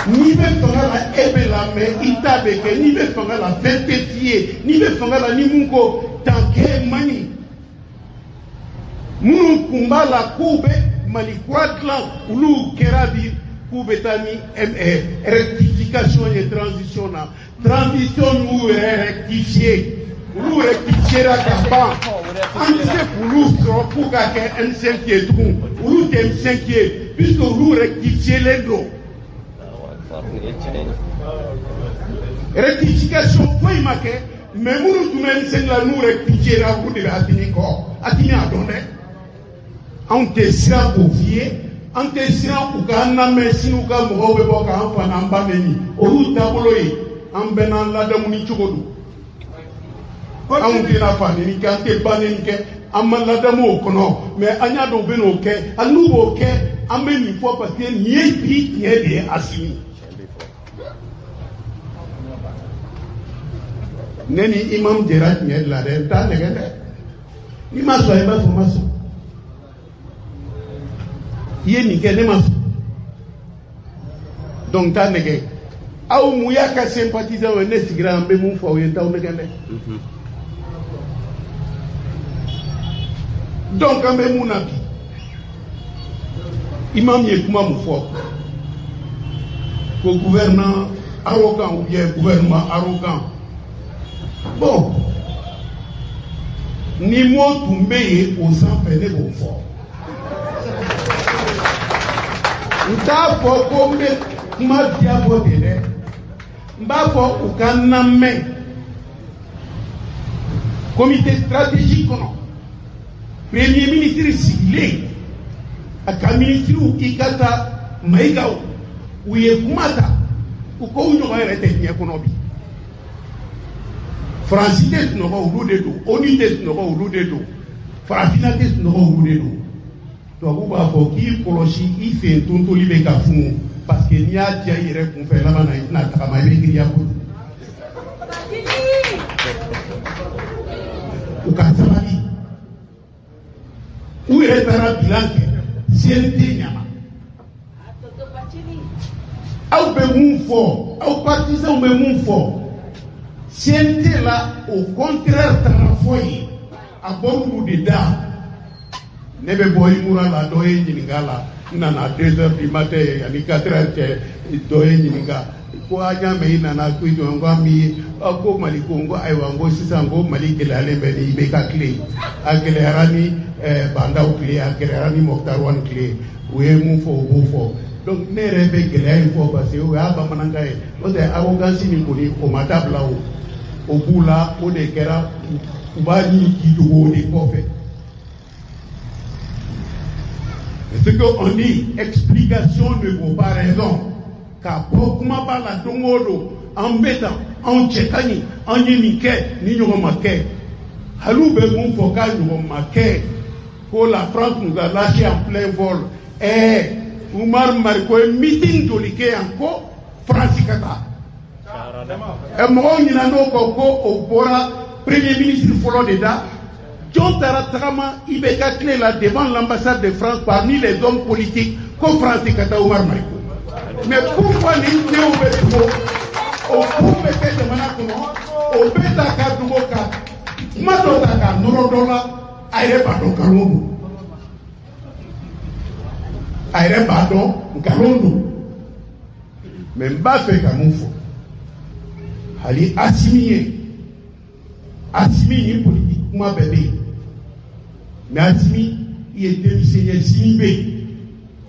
N'i bɛ fanga la e bɛ lamɛn i ta bɛ kɛ n'i bɛ fanga la fɛn tɛ f'i ye n'i bɛ fanga la ni mun ko tant que mani minnu kun b'a la k'u bɛ Mali kura dilan olu kɛra bi k'u bɛ taa ni rectification ye transition na transition n'u yɛrɛ rectifier olu rectifiera ka ban an tɛ se k'olu sɔrɔ k'u ka kɛ M5 ye tugun olu tɛ M5 ye puisque olu rectifielen don rectification foi make mais munu tumen sen la nous rectifier la vous de atini ko atini adonde on te sira confier on te sira ku ka na merci nu ka mo be bo ka fa na mbameni o ru tabolo yi an benan la damu ni chugodu on te na fa ni ka te banen ke amma la damu kono mais anya do be no ke anu bo ke ameni fo parce que ni bi ni de asimi neni imam Gerard Niel la de ta negende ni ma so e ba fo ma so ye ni ke ne ma so donc ta nege aw mu ya ka sympathiser o ne sigira ambe mu fo ye taw negende donc ambe mu na bi imam ye kuma mu fo ko gouvernant arrogant ou bien gouvernement arrogant. Bon, ni mo tumbe aux enfants au fort. Nta fo ko me kuma dia bo de mba fo o kana me comité stratégique non premier ministre siglé aka ministre u ikata maigao uye kumata uko unyo gaire te kono bi Francites no ko ulude do, Onites no ko ulude do, Frafinates no ko ulude do. To abu ba fo ki kolosi ife tonto libe ka funu parce que ni a dia yere kun fe la bana na ta ma be kiriya ko. O ka sabali. U yere tara bilanke siente nyama. Au be mun fo, au partisan be mun fo. Siente là, au contraire, Tarafoyi, à bon de da. Nebe boy mura la doye nyingala, nana 2h du matin, yani 4h, doye nyinga. Kwa nyame nana kuido ngami, ako malikongo aiwango sisango malikele alembe ni ibeka kle. Akele harani banda ukle, akele harani moktarwan kle. Uye mufo. Donc ne rêve que là il faut passer au aba manangae. On est arrogance ni koni au matable là au bout là on est kera ubani qui doit les prophètes. Ce qu'on dit explication ne vaut pas raison. Car pourquoi pas la dongodo embêtant en tchekani en yemike ni nyomake. Halou be mon focal nyomake. Pour la France nous a lâché en plein vol. Oumar Marco meeting to like encore Franciscata. Et moi, il y a un au Bora, Premier ministre Folo d'État, John Taratrama, Ibeka Clé là devant l'ambassade de France parmi les hommes politiques comme Franciscata Oumar Marco. Mais pourquoi nous ne pouvons pas au Poupé de Manakono, au Betaka Duboka, Matotaka, Norodola, Aïreba Dokarono. Aïre pardon, Galondo. Mais m'a fait comme faut. Allez assimiler politiquement bébé. Mais assimiler, il est démissionnaire simibé.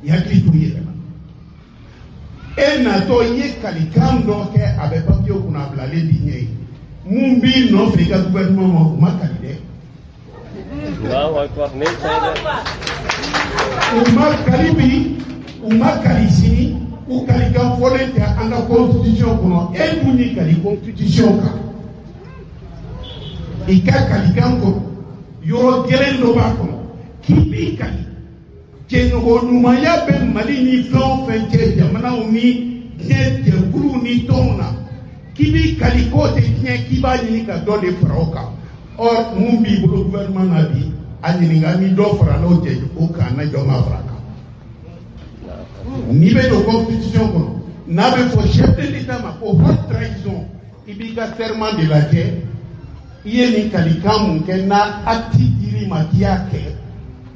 Il y a clitouré là. Et nato yé kalikam donc avec papier qu'on a blalé digné. Mumbi non fait que gouvernement m'a calidé. Umar Kalibi, Umar Kalisini, ou Kalika Folete en la constitution pour et nous la constitution. Et Kalikanko, Yoro Geren Novako, Kibi Kali, Kenoro Numaya Ben Malini Flan Fenke, Yamana Uni, Net Guru Nitona, Kibi Kaliko, Tien Kiba Nika Dole Fraoka, or Mumbi, le gouvernement Nabi. Anilingami d'offre à l'autre au Kana Joma Fraka. Niveau de constitution, n'avait pas chef de l'État, ma pour haute trahison, il y a serment de la guerre, il y a une calicam qui n'a actif matiake.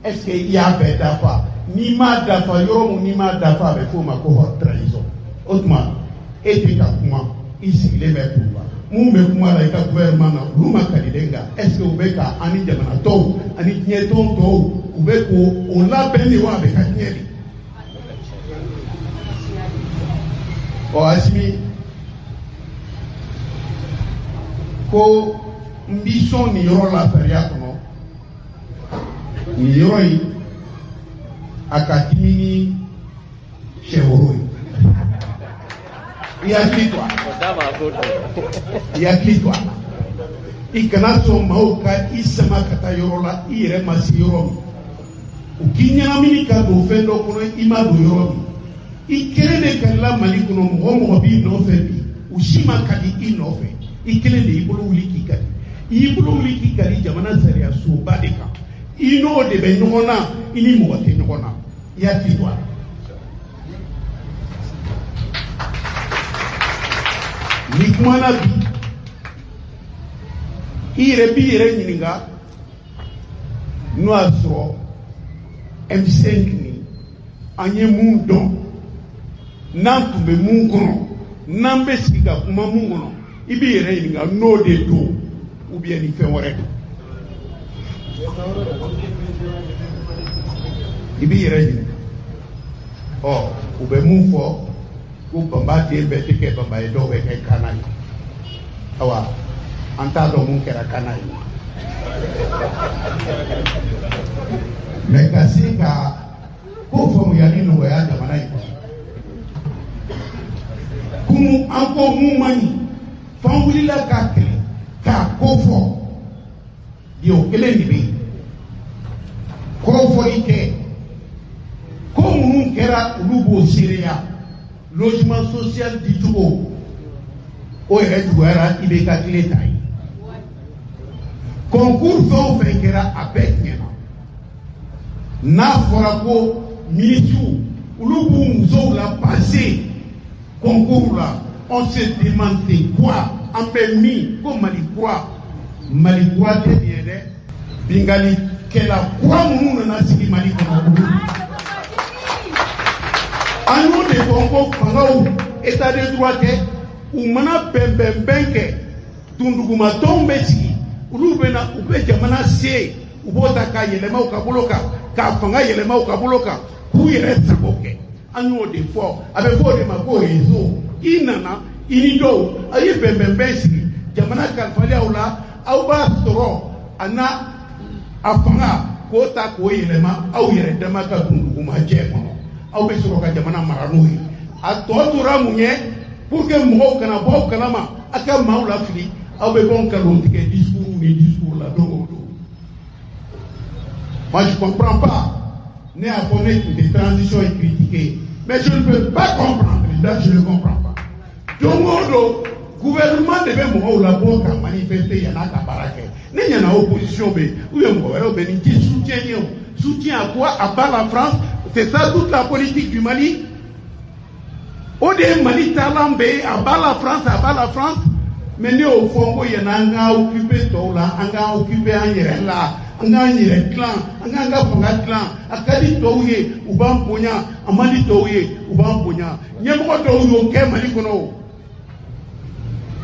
Est-ce qu'il y a un dafa? Ni ma dafa, yo ni ma dafa avec ma pour haute trahison. Autrement, et puis comment ici les mecs pour moi. Mumbe kuma la ika gouvernement na luma kalidenga est-ce que ubeka ani jamana to ani nyeton to ubeko on la beni wa beka nyeli o asimi ko mbison ni yɔrɔ la sariya kɔnɔ ni yɔrɔ in a ka timi ni sɛworo ye i hakili to a la i hakili to a la i kana sɔn maaw ka i sama ka taa yɔrɔ la i yɛrɛ ma se yɔrɔ min u k'i ɲagamini ka don fɛn dɔ kɔnɔ i ma don yɔrɔ min i kelen de kalila Mali kɔnɔ mɔgɔ mɔgɔ b'i nɔfɛ bi u si ma ka di i nɔfɛ i kelen de y'i bolo wuli k'i ka di i y'i bolo wuli k'i ka di jamana sariya soba de kan i n'o de bɛ ɲɔgɔn na i ni mɔgɔ tɛ ɲɔgɔn na i hakili to a la. Ni kumana bi i yɛrɛ b'i yɛrɛ ɲininka n'o y'a sɔrɔ M5 ni an ye mun dɔn n'an tun bɛ mun kɔnɔ n'an bɛ sigi ka kuma mun kɔnɔ i b'i yɛrɛ ɲininka n'o de don ou bien ni fɛn wɛrɛ don i b'i yɛrɛ ɲininka u bɛ mun fɔ ko Bamba den bɛɛ tɛ kɛ Bamba ye dɔw bɛ kɛ Kana ye awa an t'a dɔn mun kɛra Kana ye mais ka se ka ko faamuyali nɔgɔya jamana in kɔnɔ kunu an ko mun man ɲi f'an wulila k'a kɛlɛ k'a ko fɔ bi o kelen de bɛ yen kɔrɔfɔli kɛ ko minnu kɛra olu b'o seereya logement social di cogo o yɛrɛ juguyara i bɛ ka tile ta ye concours fɛn o fɛn kɛra a bɛɛ tiɲɛna n'a fɔra ko ministres olu b'u musow la passer concours la on se demande quoi an bɛ min ko Mali kura tɛ nin ye dɛ bingalikɛla kura minnu nana sigi Mali kɔnɔ olu an y'o de fɔ ko fangaw état de droit tɛ u mana bɛnbɛnbɛn kɛ dundugumatɔnw bɛ sigi olu bɛ na u bɛ jamana se u b'o ta k'a yɛlɛma u ka bolo kan k'a fanga yɛlɛma u ka bolo kan k'u yɛrɛ sago kɛ an y'o de fɔ a bɛ fɔ o de ma ko réseau i nana i ni dɔw a ye bɛnbɛnbɛn sigi jamana kalifalen la aw b'a sɔrɔ a n'a a fanga k'o ta k'o yɛlɛma aw yɛrɛ dama ka dundugumajɛ kɔnɔ aw bɛ sɔrɔ ka jamana mara n'o ye a tɔ tora mun ye pour que mɔgɔw kana bɔ aw kalama a ka maaw lafili aw bɛ bɔ nkalon tigɛ discours la don o don. Moi je comprends pas ne y'a fɔ ne tun tɛ transition est critiquée mais je ne peux pas comprendre je ne comprends pas don o don gouvernement de bɛ mɔgɔw labɔ ka manifester yan'a ka baara kɛ ne ɲana opposition bɛ ou bien mɔgɔ wɛrɛw bɛ nin tɛ soutien ye o soutien à quoi à part la France. C'est ça toute la politique du Mali. Au dé Mali talan be à bas la France, mais nous au fond il y en a occupé tout là, on a occupé un yere là, on a un yere clan, on a un clan, à Kadi Touye, ou Bamponya, à Mali Touye, ou Bamponya. Nyemo Touye au Ké Mali Kono.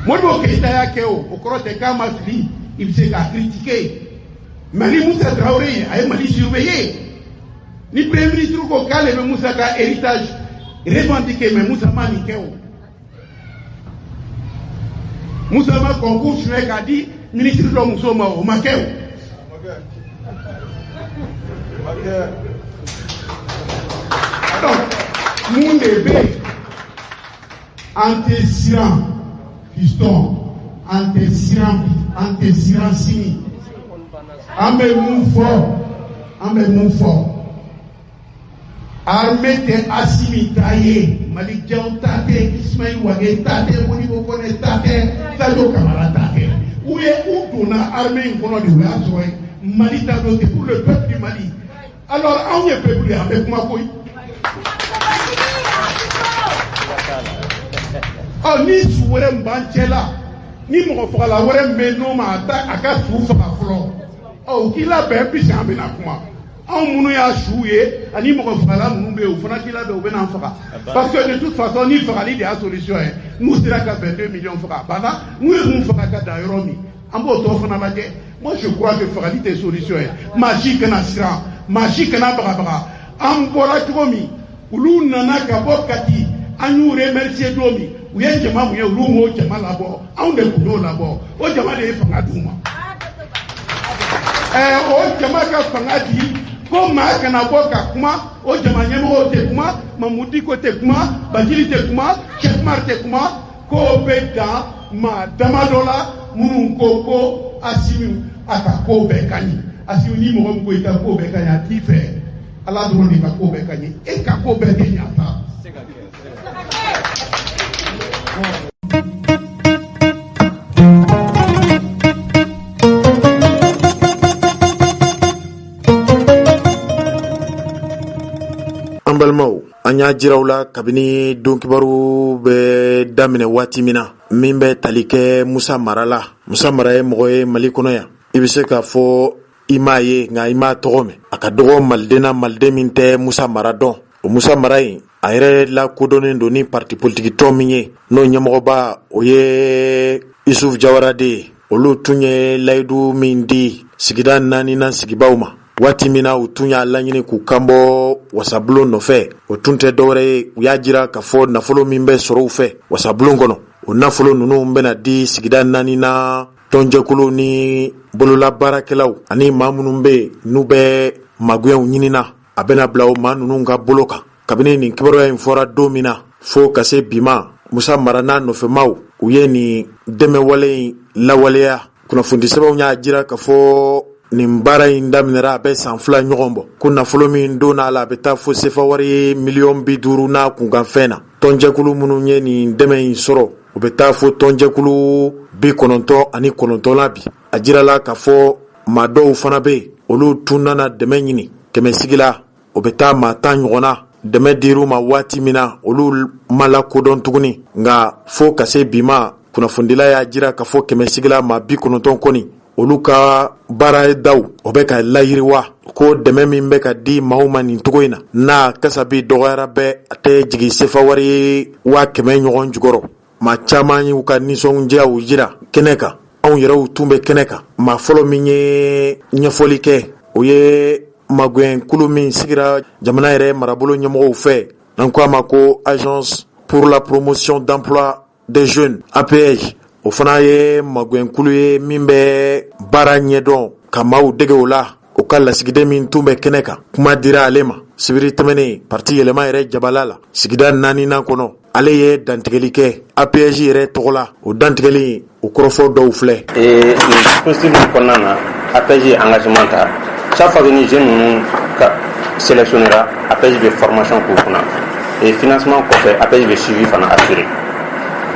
Moi je veux que au croix de Kamasli, il s'est critiqué. Mali Moussa Traoré a Mali surveillé. Ni premier ministre ko kale be Moussa ka héritage revendiqué mais Moussa ma ni keo Moussa ma concours chwe ka di ministre do Moussa ma o ma keo donc moun debe antesiran fiston antesiran sini ambe moun fort armée te Assimi Taye, Malik Diaw tate, Ismaïl Wage tate, Modibo Kone tate, Sadio Kamara tate. Où donna armée in kono de Ouasoy, Mali tado c'est pour le peuple du Mali. Alors, on est peuple avec moi quoi. Oh, ni souwere mbanchela, ni mokofala were mbeno ma aka soufa flo. Oh, kila bepi jambe na kuma. En mounou ya choué, ani moko fala moumbe ou fana kila be ou ben enfaka. Parce que de toute façon, ni fera il y a solution. Nous sera qu'à 22 millions de francs. Bana, nous on fera qu'à d'Euromi. Ambo to fana badje. Moi je crois que fera des solutions. Magique na sira, magique na brabra. Ambora tromi. Ulu nana kabokati. an y'u remercier don min u ye jama mun ye olu m'o jama labɔ anw de kun y'o labɔ o jama de ye fanga d'u ma o jama ka fanga di ko maa kana bɔ ka kuma o jama ɲɛmɔgɔw tɛ kuma Mamudi ko tɛ kuma Bajili tɛ kuma Cheikh Umar tɛ kuma k'o bɛ dan maa damadɔ la minnu ko Asimi a ka ko bɛɛ ka ɲi Asimi ni mɔgɔ min ko i ka ko bɛɛ ka ɲi a t'i fɛ Ala dɔrɔn de ka ko bɛɛ ka ɲi e ka ko bɛɛ tɛ ɲa ta. An balimaw an y'a jiraw la kabini don kibaru bɛ daminɛ waati min na min bɛ tali kɛ Musa Mara la. Musa Mara ye mɔgɔ ye Mali kɔnɔ yan i bɛ se k'a fɔ i m'a ye nka i m'a tɔgɔ mɛn a ka dɔgɔ maliden na maliden min tɛ Musa Mara dɔn o Musa Mara in a yɛrɛ lakodɔnnen don ni parti politique tɔn min ye n'o ɲɛmɔgɔba o ye Isuf Jawara de ye olu tun ye layidu min di sigida 4nan sigibaw ma waati min na u tun y'a laɲini k'u kanbɔ wasabulon nɔfɛ o tun tɛ dɔwɛrɛ ye u y'a jira k'a fɔ nafolo min bɛ sɔrɔ u fɛ wasabulon kɔnɔ o nafolo ninnu bɛna di sigida 4nan tɔnjɛkulu ni bololabaarakɛlaw ani maa minnu bɛ yen n'u bɛ magoyaw ɲinina a bɛna bila o maa ninnu ka bolo kan kabini nin kibaruya in fɔra don min na fo ka se bi ma Musa Mara n'a nɔfɛmaw u ye nin dɛmɛwale in lawaleya kunnafoni sɛbɛnw y'a jira k'a fɔ nin baara in daminɛra a bɛ san 2 ɲɔgɔn bɔ ko nafolo min don n'a la a bɛ taa fo sefa wari miliyɔn 50 n'a kunkanfɛn na tɔnjɛkulu minnu ye nin dɛmɛ in sɔrɔ u bɛ taa fo tɔnjɛkulu 99 la bi a jirala k'a fɔ maa dɔw fana bɛ yen olu tun nana dɛmɛ ɲini kɛmɛsigi la o bɛ taa maa 10 ɲɔgɔnna dɛmɛ dir'u ma waati min na olu ma lakodɔn tuguni nka fo ka se bi ma kunnafonidila y'a jira k'a fɔ kɛmɛsigi la maa 90 kɔni olu ka baara daw o bɛ ka layiriwa ko dɛmɛ min bɛ ka di maaw ma nin cogo in na n'a kasabi dɔgɔyara bɛɛ a tɛ jigin sefa wari 100 ɲɔgɔn jukɔrɔ maa caman y'u ka nisɔndiyaw jira kɛnɛ kan anw yɛrɛw tun bɛ kɛnɛ kan maa fɔlɔ min ye ɲɛfɔli kɛ o ye magɛnkulu min sigira jamana yɛrɛ marabolo ɲɛmɔgɔw fɛ n'an ko a ma ko agence pour la promotion d'emploi des jeunes APJ o fana ye magɛnkulu ye min bɛ baara ɲɛdɔn ka maaw dege o la o ka lasigiden min tun bɛ kɛnɛ kan kuma dira ale ma sibiri tɛmɛnen parti yɛlɛma yɛrɛ jabala la sigida 4nan kɔnɔ ale ye dantigɛli kɛ APJ yɛrɛ tɔgɔ la o dantigɛli o kɔrɔfɔ dɔw filɛ nin procédure kɔnɔna na APJ engagement ta chaque fois que ni jeune ninnu ka sélectionnera APJ bɛ formation k'u kunna et financement kɔfɛ APJ bɛ suivi fana assuré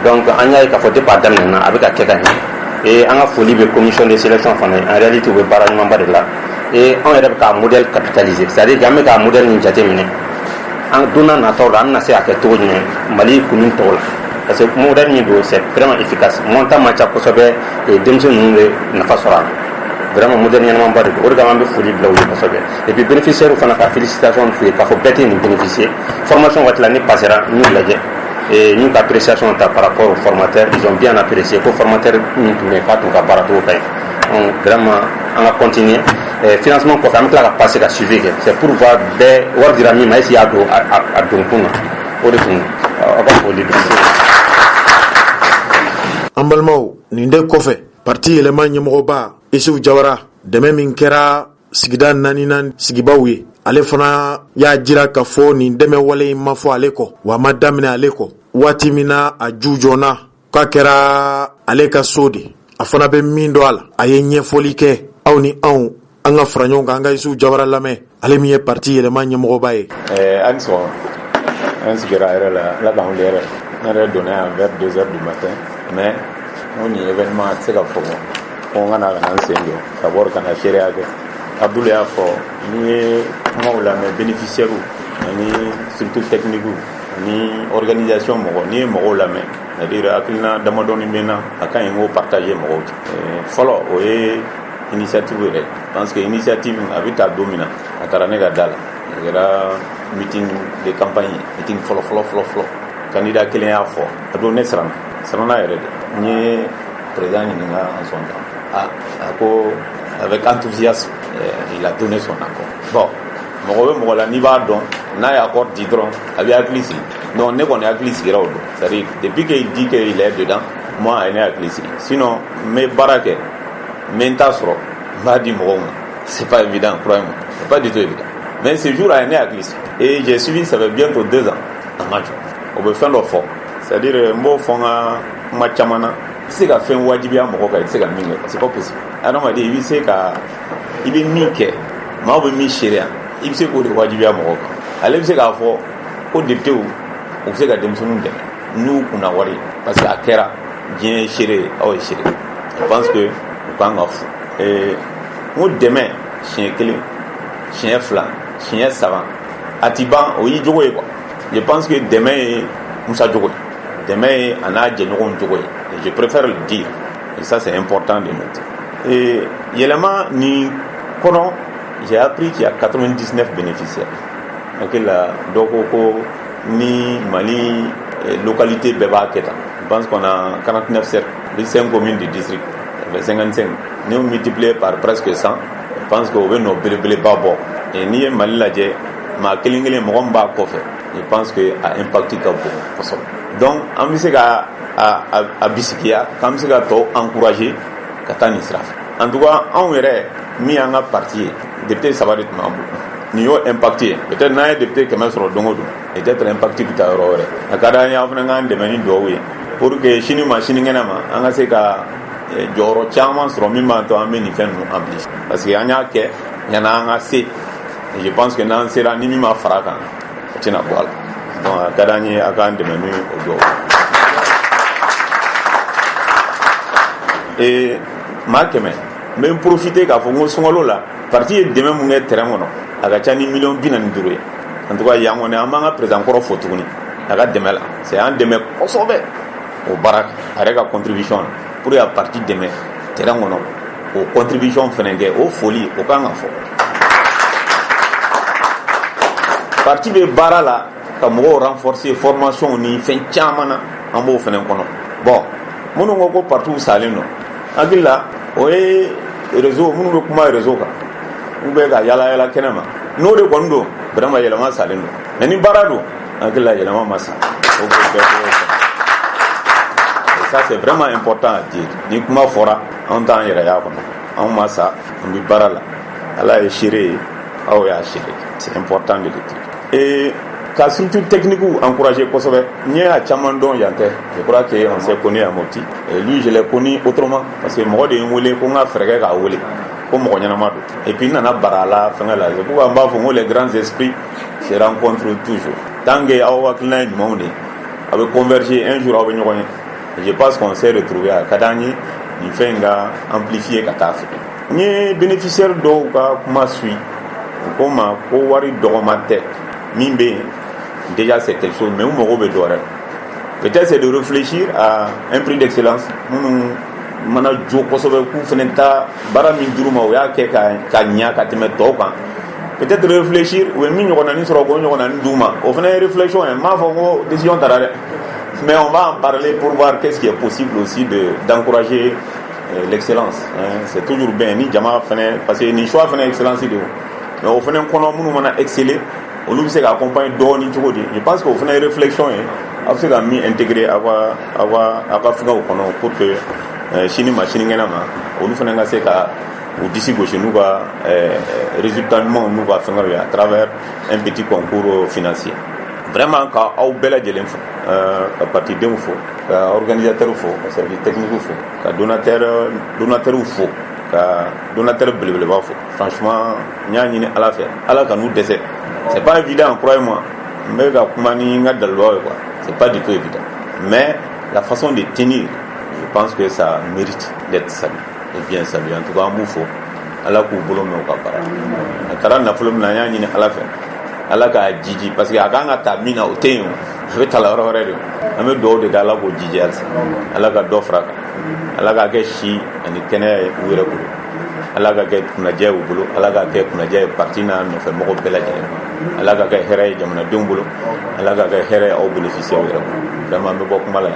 donc an y'a ye k'a fɔ depuis a daminɛna a bɛ ka kɛ ka ɲɛ et an ka foli bɛ commission de sélection fana en réalité u bɛ baara ɲumanba de la et an yɛrɛ bɛ k'a modèle capitaliser c'est à dire an bɛ k'a modèle nin jateminɛ an donna nataw la an bɛna se ka kɛ cogo jumɛn Mali kunun tɔw la parce que modèle min don c'est vraiment efficace montant man ca kosɛbɛ et denmisɛn ninnu bɛ nafa sɔrɔ a la vraiment modèle ɲɛnamaba de don o de kama an bɛ foli bila u ye kosɛbɛ et puis bénéficiaires fana ka félicitation f'u ye k'a fɔ bɛɛ tɛ nin bénéficier formation waati la ni passera n y'u lajɛ et nous appréciation par rapport aux formateurs ils ont bien apprécié que formateurs nous ne pas tout à barato donc vraiment on va continuer financement pour faire la passer la suivi c'est pour voir des voir dire mi mais si à donc on de on va pour les ambalmao ninde kofe parti yɛlɛma ɲɛmɔgɔba Isuf Jawara dɛmɛ min kɛra sigida 4nan sigibaw ye ale fana y'a jira k'a fɔ nin dɛmɛ wale in ma fɔ ale kɔ wa ma daminɛ ale kɔ waati min na a ju jɔna k'a kɛra ale ka so de a fana bɛ min dɔn a la a ye ɲɛfɔli kɛ aw ni anw an ka fara ɲɔgɔn kan an ka Isuf Jawara lamɛn ale min ye parti yɛlɛma ɲɛmɔgɔba ye an sɔn an sigira a yɛrɛ la ala k'an wuli yɛrɛ ne yɛrɛ donna yan vers 2 heures du matin mais o ni événement a tɛ se ka fɔ ko n kana ka na n sen jɔ d'abord ka na seereya kɛ Abdoul y'a fɔ ni ye kumaw lamɛn bénéficiaires ani surtout technique ni organisation mɔgɔ ni ye mɔgɔw lamɛn c'est-à-dire hakilina damadɔni bɛ n na a ka ɲi n k'o partager mɔgɔw cɛ fɔlɔ o ye initiative yɛrɛ parce que initiative a bɛ taa don min na a taara ne ka da la a kɛra meeting de campagne meeting fɔlɔ candidat kelen y'a fɔ a don ne siranna yɛrɛ de n ye président ɲininka en son temps a ko avec enthousiasme il a donné son accord bon mɔgɔ bɛ mɔgɔ la n'i b'a dɔn n'a ye accord di dɔrɔn a bɛ hakili sigi Donc, on est à glisser. C'est-à-dire, depuis qu'il dit qu'il est dedans, moi, on est à glisser. Sinon, mes baraques, mes tasseros, m'a dit, c'est pas évident, croyez-moi. C'est pas du tout évident. Mais ce jour, on est à glisser. Et j'ai suivi, ça fait bientôt 2 ans, en match. On veut faire le fort. C'est-à-dire, moi, je fais un match à mana. C'est qu'à faire un wajibia, c'est pas possible. Alors, on m'a dit, il sait qu'il est niqué. Ma be mi sharia ibse ko de wajibiya mo ko ale bse ka fo o député o bse ka demsonu de nous kuna wari parce que akera bien sharia o sharia je pense que ko nga fu mo demain chien kele chien flan chien savant atiban o yi jogo quoi je pense que demain musa jogo demain ana djenyon jogo je préfère le dire et ça c'est important de noter et yelema ni kono j'ai appris qu'il y a 99 bénéficiaires. Donc là, ni Mali, localité Beba Keta. Je pense qu'on a 49 cercles, 5 communes du district, 55. Nous multipliés par presque 100. Je pense qu'on veut nos blé pas bon. Et ni Mali là, ma kelingele mogomba kofe. Je pense que a impacté beaucoup. Donc, on me dit à bisikia, comme c'est to encourager Katani Sraf. En tout cas, on verrait mis en partie. Député ça va être mambo ni yo impacté peut-être na député que même sur dongo do et d'être impacté tout à l'heure akada ya fana ngan de mani do we pour que chini machine ngena ma anga se ka joro chama sur mima to ameni fen no ampli parce que anya ke yana anga se je pense que nan sera ni mima faraka tina boala donc akada ni akan de mani do et ma kemen même profiter ka fongo songolo la parti demain mun est terrain mono aga chani million binani dure en tout cas yango ne amanga président koro fotuguni aga demain là c'est un demain kosobe au barak avec la contribution pour la partie demain terrain mono au contribution fenenge au folie au kanga fo parti de barala comme renforcer formation ni fin chamana ambo fenen kono bon mono ngoko partout salino agilla oye réseau munu be kuma réseau ka ube ga yala kenema no de kondo vraiment yala ma salendo nani barado agila yala ma masa et ça c'est vraiment important à dire ni kuma fora en temps yara ya kono en masa on bi barala ala e chiré aw ya chiré c'est important de le dire et ka structure technique ou encourager kosobe ni a chamando yante je crois que on s'est connu à Mopti et lui je l'ai connu autrement parce que mo de ngolé ko nga frère ga wolé comme Ronyanamado. Et puis, nana barala, fengala. C'est pourquoi on va voir les grands esprits se rencontrent toujours. Tant que awa klin du monde, avec converger un jour avec nous. Je pense qu'on s'est retrouvé à Kadani, il fait un amplifié Kataf. Ni bénéficiaire d'eau, comme suit, comme Kowari Doromate, Mimbe, déjà c'est quelque chose, mais où me robe d'or. Peut-être c'est de réfléchir à un prix d'excellence. Mana jo kosobe ku fenenta bara min duruma o ya ke ka nya ka teme to kan peut-être réfléchir ou min ko nani soro ko ko nani duma o fene réflexion ma fo décision tarare mais on va en parler pour voir qu'est-ce qui est possible aussi d'encourager l'excellence hein. C'est toujours bien ni jama fene parce que ni choix fene excellence de mais o fene kono munu mana exceller on nous sait accompagner doni tout côté je pense qu'on fait une réflexion hein après la mis intégrer avoir fina au kono pour que chini machine ngena ma olu fana nga se ka ou d'ici gauche nous va résultatement nous va faire à travers un petit concours financier vraiment ka au bela jelen fo ka parti dem fo ka organisateur fo ka service technique fo ka donateur fo ka donateur bleu fo franchement nyani ni ala fait ala ka nous décès c'est pas évident croyez-moi mais ga kumani nga dalwa quoi c'est pas du tout évident mais la façon de tenir je pense que ça mérite d'être salué et bien salué en tout cas en faut ala ko bolo me ko para akara na fulum na nya ni ala fe ala ka jiji parce que akanga ta mina o tenyo je tala ro re ame do de ala ko jiji ala ka do fraka ala ka ke shi ani kene wure ko ala ka ke kuna je bulu ala ka ke kuna je partina no fe mo ko bela je ala ka ke here jamana dumbulo ala ka ke here au bénéficier wure ko vraiment me bokk mala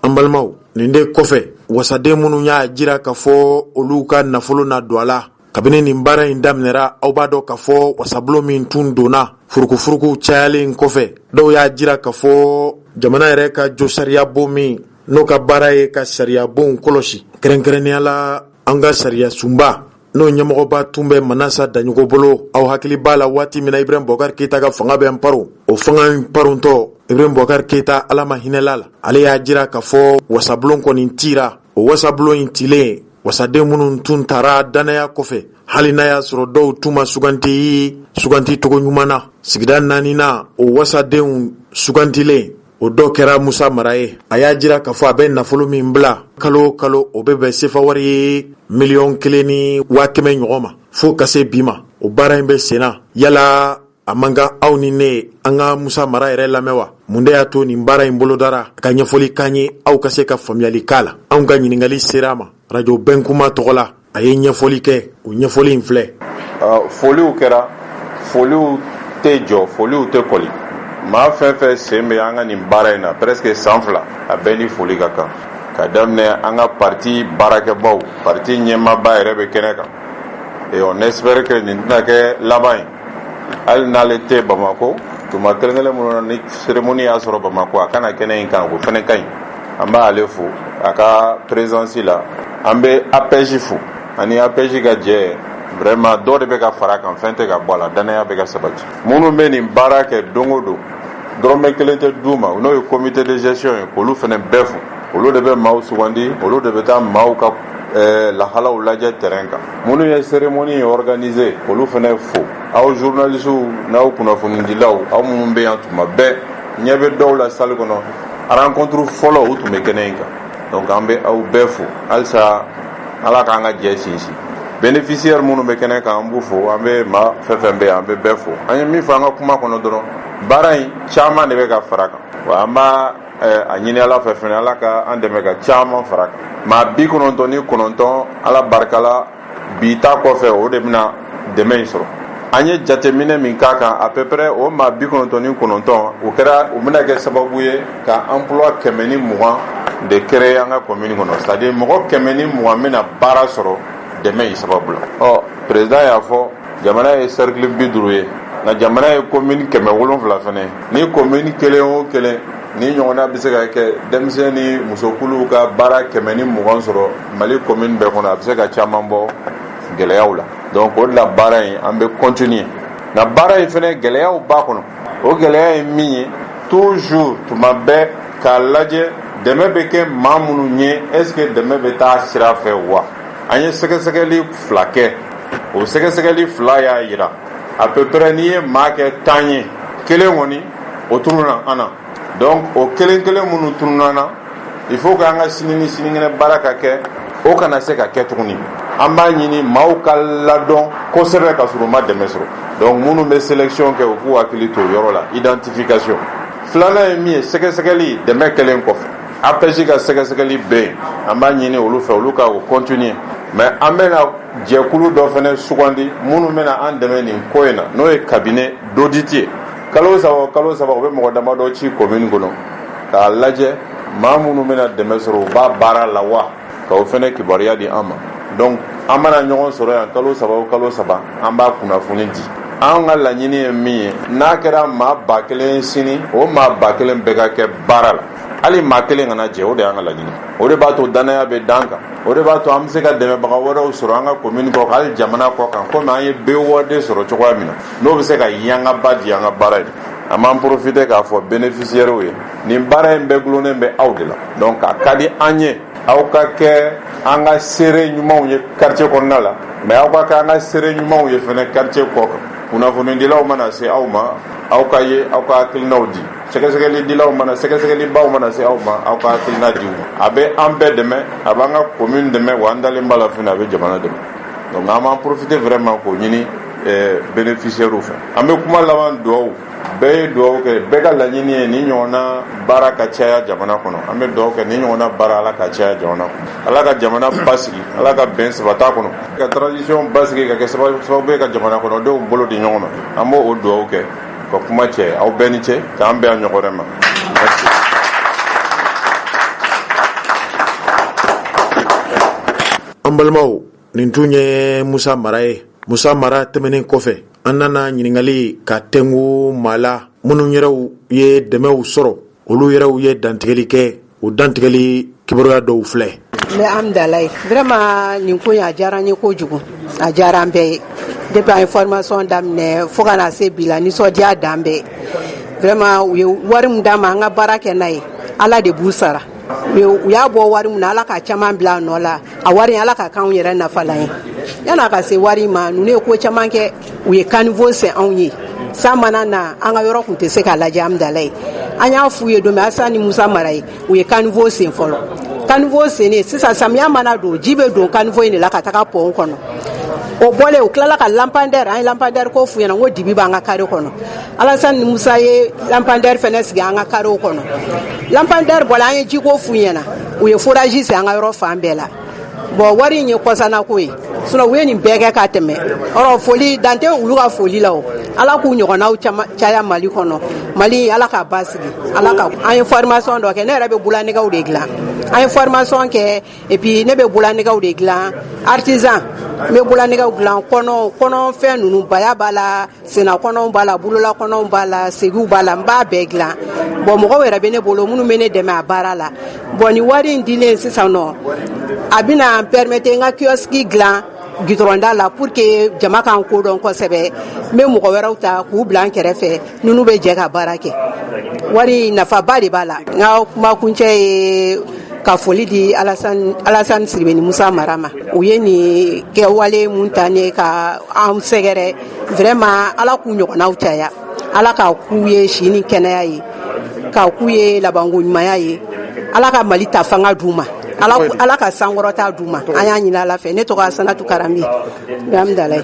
Ambalmaw ninde kofe wasade munu nya jira ka fo olu ka nafolo na douala kabini nin baara in daminɛra aw b'a dɔn k'a fɔ wasabulon min tun donna furukufuruku cayalen kɔfɛ dɔw y'a jira k'a fɔ jamana yɛrɛ ka jo sariya bon min n'o ka baara ye ka sariya bonw kɔlɔsi kɛrɛnkɛrɛnnenya la an ka sariya sunba n'o ɲɛmɔgɔba tun bɛ Manasa Daɲogo bolo aw hakili b'a la waati min na Ibrahim Boubacar Keita ka fanga bɛ nparon o fanga nparontɔ Ibrahim Boubacar Keita ala ma hinɛla la ale y'a jira k'a fɔ wasabulon kɔni tira o wasabulon in tilen wasaden minnu tun taara danaya kɔfɛ hali n'a y'a sɔrɔ dɔw tun ma suganti togo ɲuman na sigida 4 na o wasadenw sugantilen o dɔ kɛra Musa Mara ye a y'a jira k'a fɔ a bɛ nafolo min bila kalo o kalo o bɛ bɛn sefa wari ye 1,500,000 ni 500,000 ɲɔgɔn ma fo ka se bi ma o baara in bɛ senna yala a man kan aw ni ne an ka Musa Mara yɛrɛ lamɛn wa mun de y'a to nin baara in bolodara ka ɲɛfɔli k'an ye aw ka se ka faamuyali k'a la anw ka ɲininkali sera a ma radio Bɛnkuma tɔgɔ la a ye ɲɛfɔli kɛ o ɲɛfɔli in filɛ foliw kɛra foliw tɛ jɔ foliw tɛ kɔli maa fɛn fɛn sen bɛ an ka nin baara in na presque san 2 a bɛɛ ni foli ka kan ka daminɛ an ka parti baarakɛbaw parti ɲɛmaaba yɛrɛ bɛ kɛnɛ kan et on espère que nin tɛna kɛ laban ye hali n'ale tɛ Bamako tuma kelen-kelen minnu na ni cérémonie y'a sɔrɔ Bamako a kana kɛnɛ in kan o fana ka ɲi an b'ale fo a ka présence la an bɛ APJ fo ani APJ ka jɛ vraiment dɔ de bɛ ka fara kan fɛn tɛ ka bɔ a la danaya bɛ ka sabati minnu bɛ nin baara kɛ don o don dɔrɔmɛ kelen tɛ d'u ma n'o ye comité de gestion ye k'olu fana bɛɛ fo olu de bɛ maaw sugandi olu de bɛ taa maaw ka lahalaw lajɛ terrain kan minnu ye cérémonie organisée olu fana fo aw journalistes n'aw kunnafonidilaw aw minnu bɛ yan tuma bɛɛ ɲɛ bɛ dɔw la salle kɔnɔ rencontre fɔlɔ u tun bɛ kɛnɛ in kan donc an bɛ aw bɛɛ fo halisa ala k'an ka jɛ sinsin bénéficiaire minnu bɛ kɛnɛ kan an b'u fo an bɛ maa fɛn fɛn bɛ an bɛ bɛɛ fo an ye min fɔ an ka kuma kɔnɔ dɔrɔn baara in caman de bɛ ka fara kan wa an b'a a ɲini ala fɛ fɛnɛ ala ka an dɛmɛ ka caman fara kan maa 99 ala barikala bi ta kɔfɛ o de bɛna dɛmɛ in sɔrɔ an ye jateminɛ min k'a kan à peu près o maa 99 o kɛra o bɛna kɛ sababu ye ka emploi 120 de créer an ka commune kɔnɔ c'est à dire mɔgɔ 120 bɛna baara sɔrɔ dɛmɛ in sababu la président y'a fɔ jamana ye cercle 50 ye nka jamana ye commune 700 fɛnɛ ni commune kelen o kelen ni ɲɔgɔnna bɛ se ka kɛ denmisɛn ni musokuluw ka baara 120 sɔrɔ Mali commune bɛɛ kɔnɔ a bɛ se ka caman bɔ gɛlɛyaw la donc o de la baara in an bɛ continuer nka baara in fɛnɛ gɛlɛyaw b'a kɔnɔ o gɛlɛya ye min ye toujours tuma bɛɛ k'a lajɛ dɛmɛ bɛ kɛ maa minnu ye est ce que dɛmɛ bɛ taa sira fɛ wa an ye sɛgɛsɛgɛli 2 kɛ o sɛgɛsɛgɛli 2 y'a jira à peu près n'i ye maa kɛ 10 ye kelen kɔni o tununa an na donc o kelen minnu tununa na il faut que an ka sini ni sinikɛnɛ baara ka kɛ o kana se ka kɛ tuguni an b'a ɲini maaw ka ladɔn kosɛbɛ ka sɔrɔ u ma dɛmɛ sɔrɔ donc minnu bɛ sélection kɛ u k'u hakili to o yɔrɔ la identification filanan ye min ye sɛgɛsɛgɛli dɛmɛ kɛlen kɔfɛ APJ ka sɛgɛsɛgɛli bɛ yen an b'a ɲini olu fɛ olu ka o continuer mais an bɛna jɛkulu dɔ fana sugandi minnu bɛna an dɛmɛ nin ko in na n'o ye cabinet d'audit ye kalo saba u bɛ mɔgɔ damadɔ ci commune kɔnɔ k'a lajɛ maa minnu bɛna dɛmɛ sɔrɔ u b'a baara la wa ka o fana kibaruya di an ma donc an mana ɲɔgɔn sɔrɔ yan kalo saba an b'a kunnafoni di an ka laɲini ye min ye n'a kɛra maa 1000 sini o maa 1000 bɛɛ ka kɛ baara la hali maa 1 kana jɛ o de y'an ka laɲini o de b'a to danaya bɛ d'an kan o de b'a to an bɛ se ka dɛmɛbaga wɛrɛw sɔrɔ an ka commune kɔ hali jamana kɔ kan komi an ye BOAD sɔrɔ cogoya min na n'o bɛ se ka yangaba di an ka baara ye an b'an profiter k'a fɔ bénéficiaires ye nin baara in bɛɛ gulonnen bɛ aw de la donc a ka di an ye aw ka kɛ an ka seere ɲumanw ye quartier kɔnɔna la mais aw ka kɛ an ka seere ɲumanw ye fɛnɛ quartier kɔ kan kunnafonidilaw mana se aw ma aw ka ye aw ka hakilinaw di sɛgɛsɛgɛlibaw mana se aw ma aw ka hakilina di u ma a bɛ an bɛɛ dɛmɛ a b'an ka commune dɛmɛ wa an dalen b'a la fɛnɛ a bɛ jamana dɛmɛ donc an b'an profiter vraiment k'o ɲini bénéficiaires fɛ an bɛ kuma laban dugawu bɛɛ ye dugawu kɛ bɛɛ ka laɲini ye ni ɲɔgɔnna baara ka caya jamana kɔnɔ an bɛ dugawu kɛ ni ɲɔgɔnna baara ala ka caya jamana kɔnɔ ala ka jamana basigi ala ka bɛn sabata kɔnɔ ka transition basigi ka kɛ sababu ye ka jamana kɔnɔdenw bolo di ɲɔgɔn ma an b'o o dugawu kɛ ka kuma cɛ aw bɛɛ ni cɛ k'an bɛn ɲɔgɔn wɛrɛ ma an balimaw nin tun ye Musa Mara ye. Musa Mara tɛmɛnen kɔfɛ an nana ɲiningali ka tɛngu maa la minnu yɛrɛw ye dɛmɛw sɔrɔ olu yɛrɛw ye dantigɛli kɛ o dantigɛli kibaruya dɔw filɛ. Mais amdalai vraiment nin ko ya diyara n ye kojugu a diyara an bɛɛ ye depuis an information daminɛ fo kana se bi la nisɔndiya dan bɛɛ vraiment u ye wari min d'an ma an ka baara kɛ n'a ye ala de b'u sara u y'a bɔ wari min na ala ka caman bila a nɔ la a wari ala ka k'anw yɛrɛ nafalan ye yan'a ka se wari ma ninnu ye ko caman kɛ u ye caniveau sen anw ye san mana na an ka yɔrɔ tun tɛ se ka lajɛ amdalai an y'a f'u ye don min Asa ni Musa Mara ye u ye caniveau sen fɔlɔ caniveau sennen sisan samiya mana don ji bɛ don caniveau in de la ka taga pɔn kɔnɔ o bɔlen u tilala ka lampadaire an ye lampadaire ko f'u ɲɛna ko dibi b'an ka carré kɔnɔ Alassane ni Musa ye lampadaire fɛnɛ sigi an ka carré kɔnɔ lampadaire bɔla an ye ji ko f'u ɲɛna u ye forage sen an ka yɔrɔ fan bɛɛ la bon wari in ye kɔsana ko ye sinon u ye nin bɛɛ kɛ ka tɛmɛ ɔrɔ foli dan tɛ olu ka foli la o ala k'u ɲɔgɔnnaw caya Mali kɔnɔ Mali ala ka basigi ala ka an ye formation dɔ kɛ ne yɛrɛ bɛ bulanɛgɛw de dilan an ye formation kɛ et puis ne bɛ bulanɛgɛw de dilan artisan n bɛ bulanɛgɛw dilan kɔnɔ fɛn ninnu baya b'a la senna kɔnɔw b'a la bolola kɔnɔw b'a la segiw b'a la n b'a bɛɛ dilan bon mɔgɔw yɛrɛ bɛ ne bolo minnu bɛ ne dɛmɛ a baara la bon nin wari in dilen sisan nɔ a bɛna n permettre n ka kiosque dilan gitɔrɔnda la pour que jama kan ko dɔn kosɛbɛ n bɛ mɔgɔ wɛrɛw ta k'u bila n kɛrɛfɛ ninnu bɛ jɛ ka baara kɛ wari nafaba de b'a la n ka kumakuncɛ ye ka foli di Alassane Sidibé ni Musa Mara ma u ye nin kɛwale mun ta ne ka an sɛgɛrɛ vraiment ala k'u ɲɔgɔnnaw caya ala ka k'u ye si ni kɛnɛya ye ka k'u ye labanko ɲumanya ye ala ka Mali ta fanga d'u ma ala ka sankɔrɔta d'u ma an y'a ɲini ala fɛ ne tɔgɔ Asanatu Karambi alhamdulillah.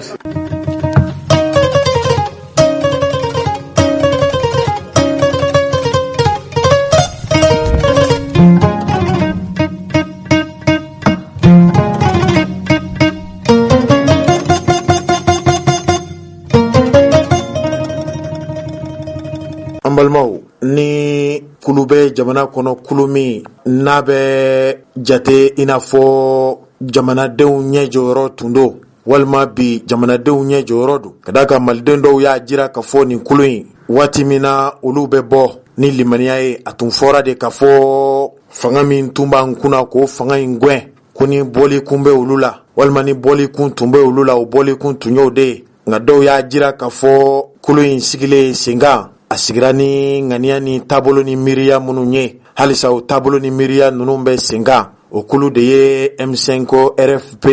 An balimaw ni kulu bɛ jamana kɔnɔ kulu min n'a bɛ jate i n'a fɔ jamanadenw ɲɛ jɔyɔrɔ tun don walima bi jamanadenw ɲɛ jɔyɔrɔ don ka d'a kan malidenw dɔw y'a jira ka fɔ nin kulu in waati min na olu bɛ bɔ ni limaniya ye a tun fɔra de ka fɔ fanga min tun b'an kunna k'o fanga in gɛn ko ni bɔli kun bɛ olu la walima ni bɔli kun tun bɛ olu la o bɔli kun tun y'o de ye nka dɔw y'a jira ka fɔ kulu in sigilen sen kan a sigira ni ŋaniya ni taabolo ni miiriya minnu ye halisa o taabolo ni miiriya ninnu bɛ sen kan o kulu de ye M5 RFP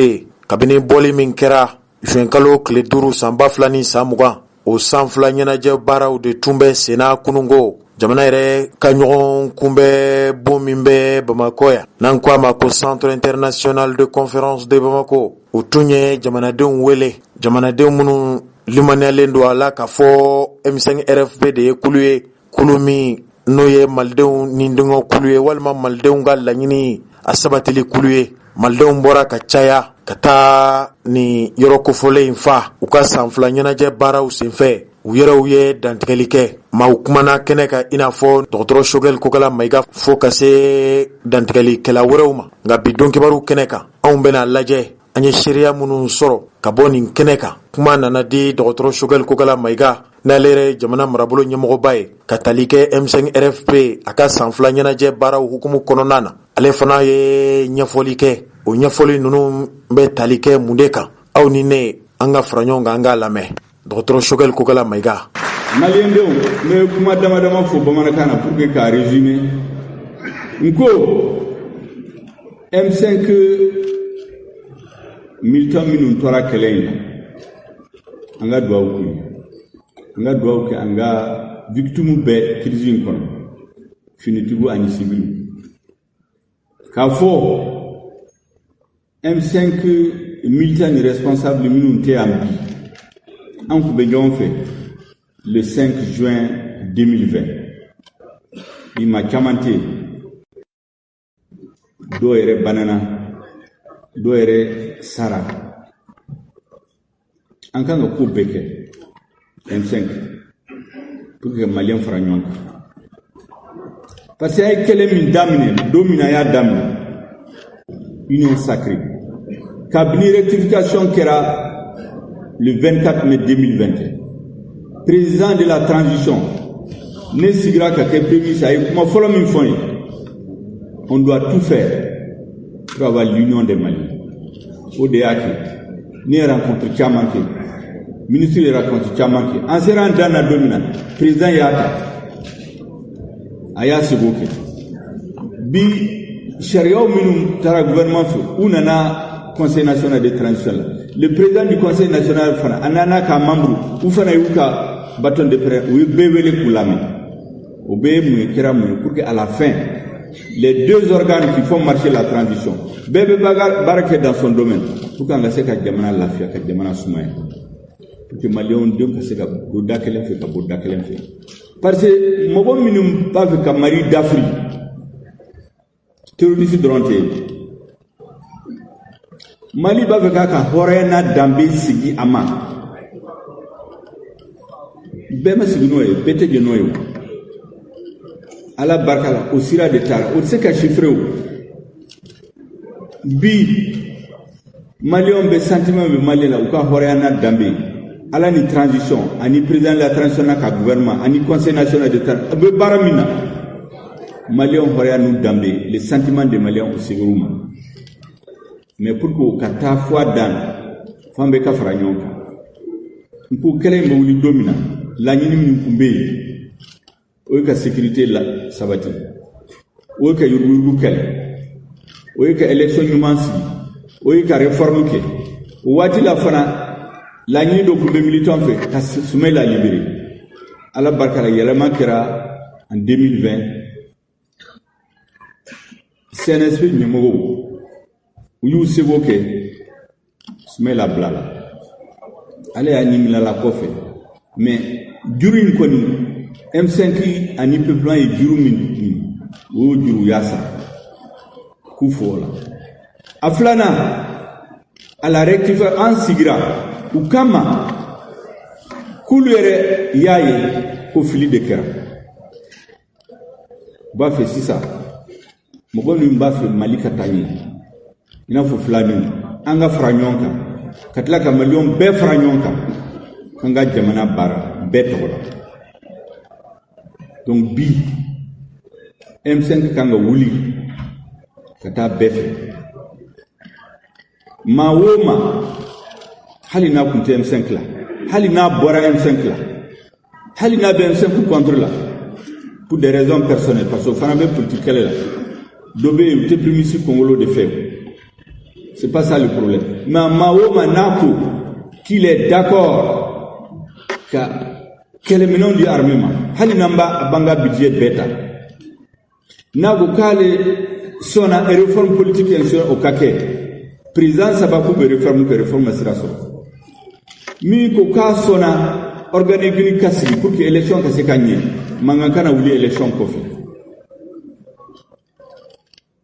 kabini bɔli min kɛra juin kalo tile 5 san 2020 o san 2 ɲɛnajɛ baaraw de tun bɛ senna kunungo jamana yɛrɛ ka ɲɔgɔn kunbɛ bon min bɛ Bamako yan n'an ko a ma ko Centre International de Conférence de Bamako o tun ye jamanadenw wele jamanadenw minnu limaniyalen don a la k'a fɔ M5 RFP de ye kulu ye kulu min n'o ye malidenw ni dɔngɔ kulu ye walima malidenw ka laɲini a sabatili kulu ye malidenw bɔra ka caya ka taa ni yɔrɔ kofɔlen in fa u ka san 2 ɲɛnajɛ baaraw senfɛ u yɛrɛw ye dantigɛli kɛ maaw kumana kɛnɛ kan i n'a fɔ dɔgɔtɔrɔ Choguel Kokala Mayiga fo ka se dantigɛlikɛla wɛrɛw ma nka bi don kibaru kɛnɛ kan anw bɛna lajɛ an ye seereya minnu sɔrɔ ka bɔ nin kɛnɛ kan kuma nana di dɔgɔtɔrɔ Choguel Kokala Mayiga n'ale yɛrɛ jamana marabolo ɲɛmɔgɔba ye ka tali kɛ M5 RFP a ka san 2 ɲɛnajɛ baaraw hukumu kɔnɔna na ale fana ye ɲɛfɔli kɛ o ɲɛfɔli ninnu bɛ tali kɛ mun de kan aw ni ne an ka fara ɲɔgɔn kan an k'a lamɛn dɔgɔtɔrɔ Choguel Kokala Mayiga. Maliendenw n bɛ kuma dama dama fɔ bamanankan na pour que k'a résumer n ko M5 militant minnu tora kɛlɛ in na an ka dugawu k'u ye an ka dugawu kɛ an ka victime bɛɛ crise in kɔnɔ finitigiw ani civil k'a fɔ M5 militant ni responsable minnu tɛ yan bi an kun bɛ ɲɔgɔn fɛ le 5 juin 2020 ni ma caman tɛ dɔw yɛrɛ banana dɔw yɛrɛ sara an kan ka ko bɛɛ kɛ M5 pour que Malien fara ɲɔgɔn kan parce que a ye kɛlɛ min daminɛ don min a y'a daminɛ union sacrée Cabinet rectification qui era le 24 mai 2021. Président de la transition, ne sigira ka ke prémis ça kuma folo min foni. On doit tout faire pour avoir l'union des Maliens. Au déaki, ni rencontre Tchamanké, ministre de rencontre Tchamanké. En se rendant dans la domina, président Yata, Aya Seboke. Bi Chariao Minum Tara gouvernement ou nana Conseil national de transition. Le président du Conseil national fana anana ka membre ou fana yuka bâton de prêt ou bébélé koulami. Au bébé kera pour qu'à la fin les deux organes qui font marcher la transition, bébé barake dans son domaine, pour qu'on laisse qu'à Djamana Lafia, qu'à Djamana Soumaï. Pour que Malion Dieu que c'est qu'à Bouddha Kelen fait, qu'à Bouddha Kelen fait. Parce que mon bon minimum pas avec un mari d'Afrique. Terroriste dronté. Mali ba avec un Horena Dambe Sigi Ama. Bema Sigi Noé, Bete de Noé. Ala barkala au sira de tara o se ka chiffre bi malion be sentiment be malila u ka horeana dambe ala ni transition ani président de la transition ka gouvernement ani conseil national de tara be baramina malion horeanu dambe les sentiments des maliens au seguruma mais pour que kata fois dan fambe ka franyoka pour kele mawli domina la nyini min kumbe o ka sécurité la sabati o ka yurgu kale o ka élection humansi o ka réforme ke wati la fana la ni do ko militant fait ka soumet la libéré ala barka la yalama kera en 2020 CNSP numéro ou yu seboke soumet la blala ale anime la kofe mais during koni M5 ani peuplement et juru min o juru yasa kufola aflana ala rectifier en sigra ukama kulere yaye ko fili de kera ba fe sisa mo gonu ba fe malika tani ina fo flani anga franyonka katla ka million be franyonka kanga jamana bara betola. Donc bi M5 kanga wuli kata befe ma woma hali na kunte M5 la hali na bora M5 la hali na M5 contre la pour des raisons personnelles parce que fanabe politique là dobé ou te primisi congolo de fait c'est pas ça le problème mais ma woma nako qu'il est d'accord que quel est le nom du armement hali namba banga budget beta nago kale sona réforme politique et au kake président sababu réforme sera so mi ko ka sona organiser kasi pour que élection ka se gagner mangakana wuli élection kofi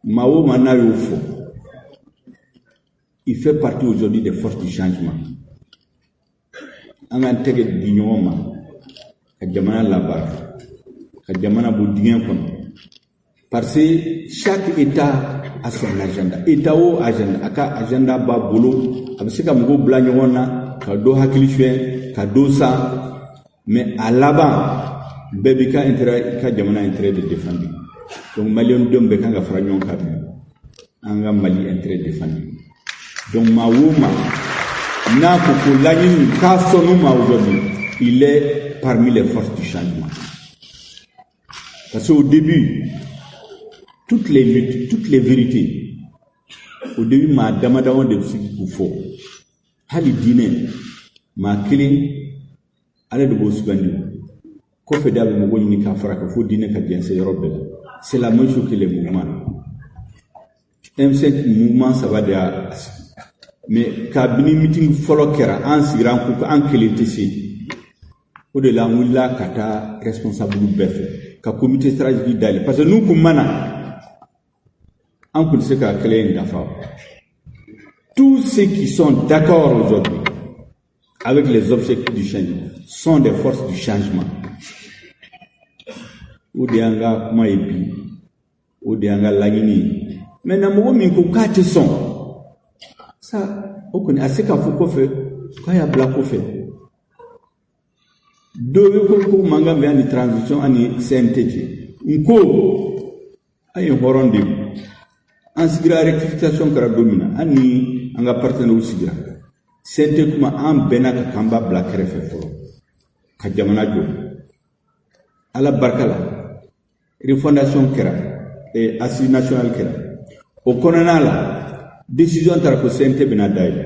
mawo manayo fo il fait partie aujourd'hui des forces du changement an tege dignoma Jamana là-bas, Jamana Boudien, parce que chaque État a son agenda. État ou agenda ba bolo, avec ce qu'on blagnona, kado hakilifé, kado ça, mais à là-bas, bébé ka intérêt, ka Jamana intérêt de défendre. Donc Malion d'homme kanga fragnon kabi, anga Mali intérêt de défendre. Donc Maouma, na koko l'agni ka sonoma aujourd'hui, il est parmi les forces du changement. Parce qu'au début, toutes les luttes, toutes les vérités, au début, ma damadawon de ce qu'il faut. Hali dîner, ma clé, allez de vos souvenirs. Qu'on fait d'abord, mon bon unica fracas, faut dîner qu'à bien c'est Robert. C'est la même chose que les mouvements. M5 mouvement, ça va déjà. Mais, cabinet meeting follow kera, en si grand coup, en qualité c'est. Au-delà, on l'a kata responsable du BF, ka comité stratégique d'aller. Parce que nous, comme mana, on peut se créer une affaire. Tous ceux qui sont d'accord aujourd'hui avec les objectifs du changement sont des forces du changement. Odianga Maibi, Odianga Lagini. Mais n'a pas mis qu'au 4 sont. Ça, okoni asika fuko fe kaya blako fe do ko manga be ani transition ani CNTG nko ay horondi an sigira rectification kara domina ani anga partenaire usigira CNTG kuma an bena ka kamba black refe foro ka jamana jo ala barkala refondation kera et assise national kera o konana la décision tara ko CNTG bena dayla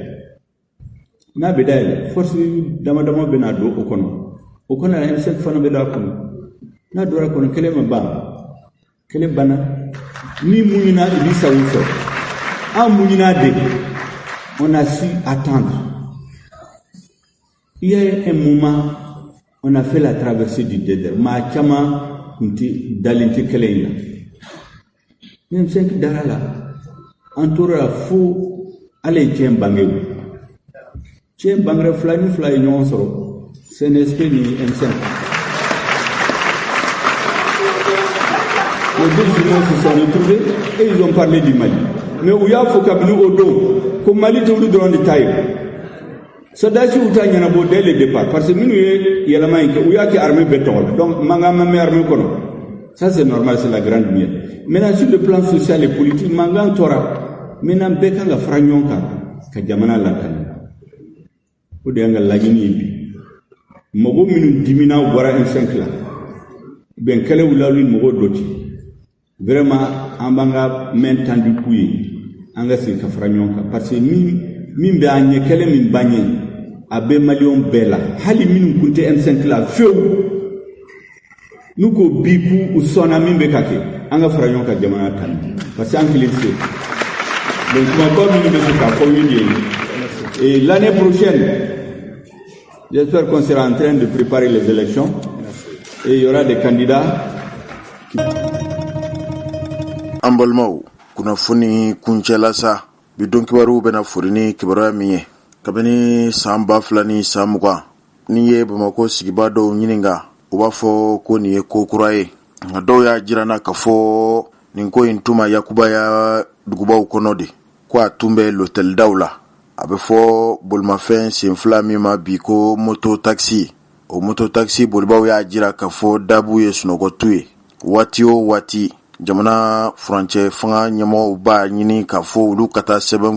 na be dayla force dama bena do o kono la M5 fana be da kono na dora kono kele bana ni munina Idrissa Wuso a munina de on a su attendre. Il y a un moment on a fait la traversée du désert ma chama kunti dalinti keleina M5 darala entoura fou aller tien bangewu tien bangre flani non soro CNSP ni M5. Les deux unions se sont retrouvés et ils ont parlé du Mali. Mais où il y a Fokabini Odo, comme Mali tout le droit de taille. Ça doit être où il y a un dès le départ. Parce que nous, il y a la main où il y a qui armée béton. Donc, Manga Mamé armée kono. Ça c'est normal, c'est la grande mienne. Maintenant, sur le plan social et politique, Manga Tora, maintenant, Beka la Fragnonka, Kajamana Lakana. Ou de Anga Lagini. Mogo minu dimina wara M5 la ben kele wulalu mogo doti vraiment ambanga mentandu kuyi anga se ka franyonka parce que min be anye kele min banye abe malion bela hali minu kunte M5 la feu nuko biku usona min be kake anga franyonka jamana tan parce que anglais c'est donc ma pas minu be ka ko yidi et l'année prochaine j'espère qu'on sera en train de préparer les élections et il y aura des candidats. Ambalmau kuna funi kunchela sa bidon kibaru bena furini kibara miye kabeni samba flani samugwa niye bamako sigibado nyininga ubafo ko niye kokuraye ngado ya jirana kafo ninko intuma yakuba ya duguba ukonode kwa tumbe l'hôtel Daula abefo bolmafen sinflami ma biko moto taxi o moto taxi bolbaw ya jira kafo dabu yesunogo tuye wati jamana franche fanga nyamo ba nyini kafo ulu kata seben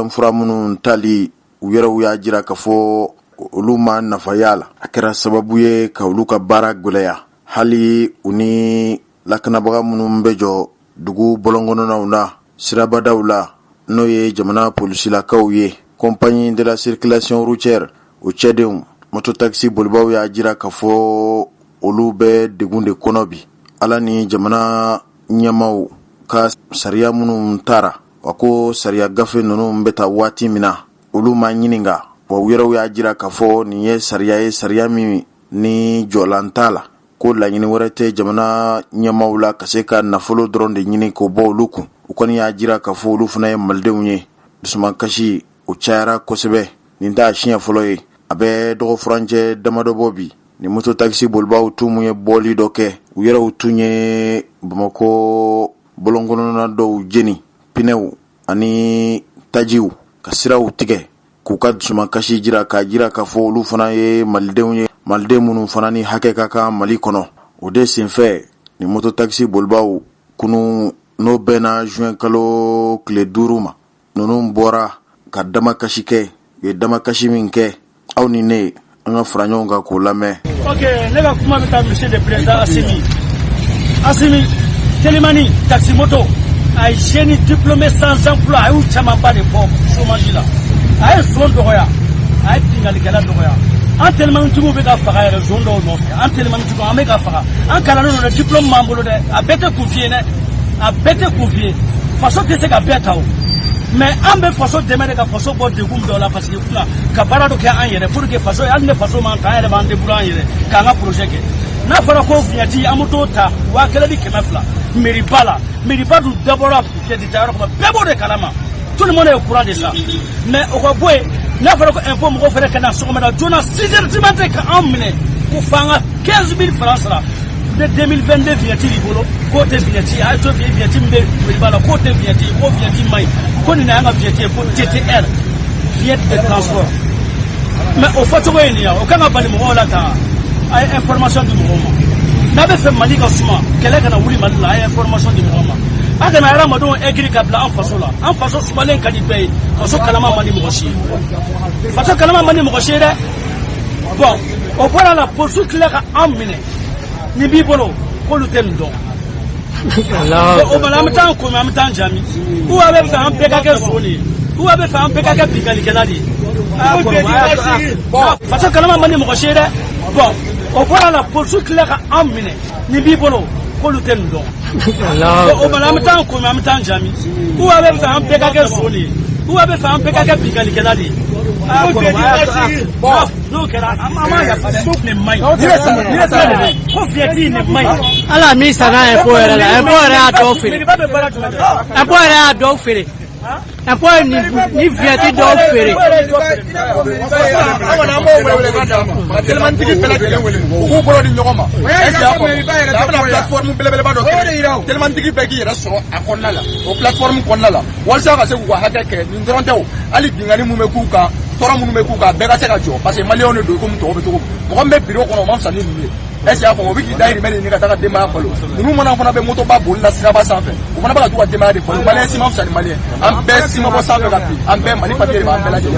fura munun tali uyera ya jira kafo ulu ma nafayala akira sababu ye ka ulu ka bara golaya hali uni lakana baga munun bejo dugu bolongono nauna siraba Daula noye jamana polisi la kauye compagnie de la circulation routière au Tchadéum moto taxi bolbaw ya jira kafo olube degunde konobi alani jamana nyamau ka sariya munu tara wako sariya gafe nono mbeta wati mina oluma nyininga wa wira ya jira kafo ni sariya mi ni jolantala ko la nyini warate jamana nyamau la kaseka nafolo dronde nyini ko bo luku ukoni ya jira kafo olu funa ye maldeunye dusman kashi uchara kosebe ninda shinya foloye abe dogo franje damado bobi ni moto taxi bolba utumunye boli doke uyera utunye bamako bolongono na do jeni pineu ani tajiu kasira utige kuka dusman kashi jira kafo olu funa ye maldemunu fana ni hake kaka mali kono ode sinfe ni moto taxi bolba kunu no bena juin kalo kle duruma nonu bora ka dama kashike ye dama kashiminke aw ni ne anga franyonga ko lame okay lega kuma bita monsieur le président Assimi Telimani taxi moto ay jeune diplômé sans emploi ay chama pas de pauvre chômage là ay zone doya ay tingali kala doya en tellement tu be ka faga ya zone do no en tellement tu ko ameka faga en kala no diplôme mambolo de a bete confier ne a bete confier façon que c'est ka beta mais en be façon demander ka façon bo de gum do la parce que kula ka barado ke an yere pour que façon an ne façon man ta yere bande bulan yere ka nga projet ke na fara ko fiati amuto ta wa kala di kemafla meri bala du d'abord que di taro ko bebo de kalama tout le monde est au courant de ça mais au boy na fara ko info mo ko fere kana so ma da jona 6h du matin ka amne ko fanga 15000 francs là de 2022 fiati libolo côté fiati a to fiati mbe bala côté fiati ko fiati mai ko ni na nga fiati ko TTR fillette de transport. Mais au fait, il y a aucun abonnement là, information du moment. N'avait fait Mali comme ça, quelle est la Mali information du moment. A kana yara madon egri kabla an faso la an faso sumalen kadi be faso kalama mani mogoshi faso kalama mani mogoshi de bon o fara la poursuite la ka amine ni bi bolo ko lu ten don o bala mtan ko ma mtan jami ou ave fa an peka ke zoni ou ave fa an peka ke pikali keladi faso kalama mani mogoshi de bon o fara la poursuite la ka amine ni bi bolo ko lu ten don o bala mtan ko ma mtan jami ou ave fa an peka ke zoni ou ave fa an peka ke pikali keladi ala mi sana e po era la e po era do fere e po era do fere e po ni viati do fere awona mo wele ganda tellement tigi pela tele wele ko bolo di nyoma e ja ko na plateforme bele ba do tellement tigi be gi raso akonna la o plateforme konna la walsa ka se ko hakeke ni ndrontew ali dingani mu me kuka tora munu me kuka be ka se ka jo parce que malien on do ko mu to be to ko be biro ko no ma sani ni est-ce que on vit d'ailleurs mais ni ka ta dema ko nous mona fona be moto ba bol la sira ba sanfe o fona ba ka to dema de ko malien si ma sani malien am be si ma bo sanfe ka pi am be mali papier ba am be la je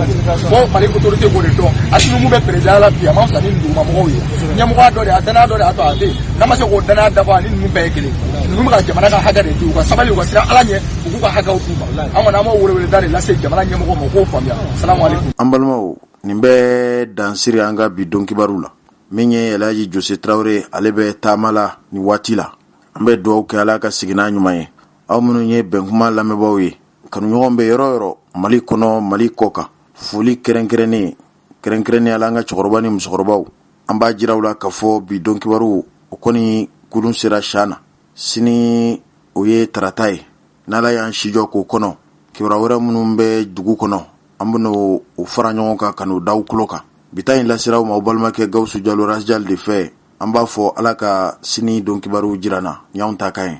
ko mali autorité ko de do asinu mu be président la pi am sani ndu ma mo wi nyam ko do de adana do de ato ade na ma se ko dana da ba ni mu be kele nu ka jamana ka haga de tu ko sabali ko sira ala nye ku ka haga utuba amona mo wure wure dare la se jamana nyam ko mo ko famia assalamu alaikum ambalmo nimbe dansiri anga bidon kibarula menye Elaji Jose Traoré alebe tamala ni watila ambe do ke ala ka sigina nyumaye aw munu nye benkuma lamebaw ye kanu nyombe yoro mali kono mali koka fuli kerenkreni ala nga chokoroba ni musokorobaw amba jirawla ka fo bidon kibaru okoni kulun sira shana sini oye taratai nala yan shijo ko kono kibarawra munu be dugu kono ambuno ufara nyonka kanu daw kloka bitain la siraw ma balma ke gawsu jalo rasjal de fe amba fo alaka sini don kibaru jirana nyaunta kayen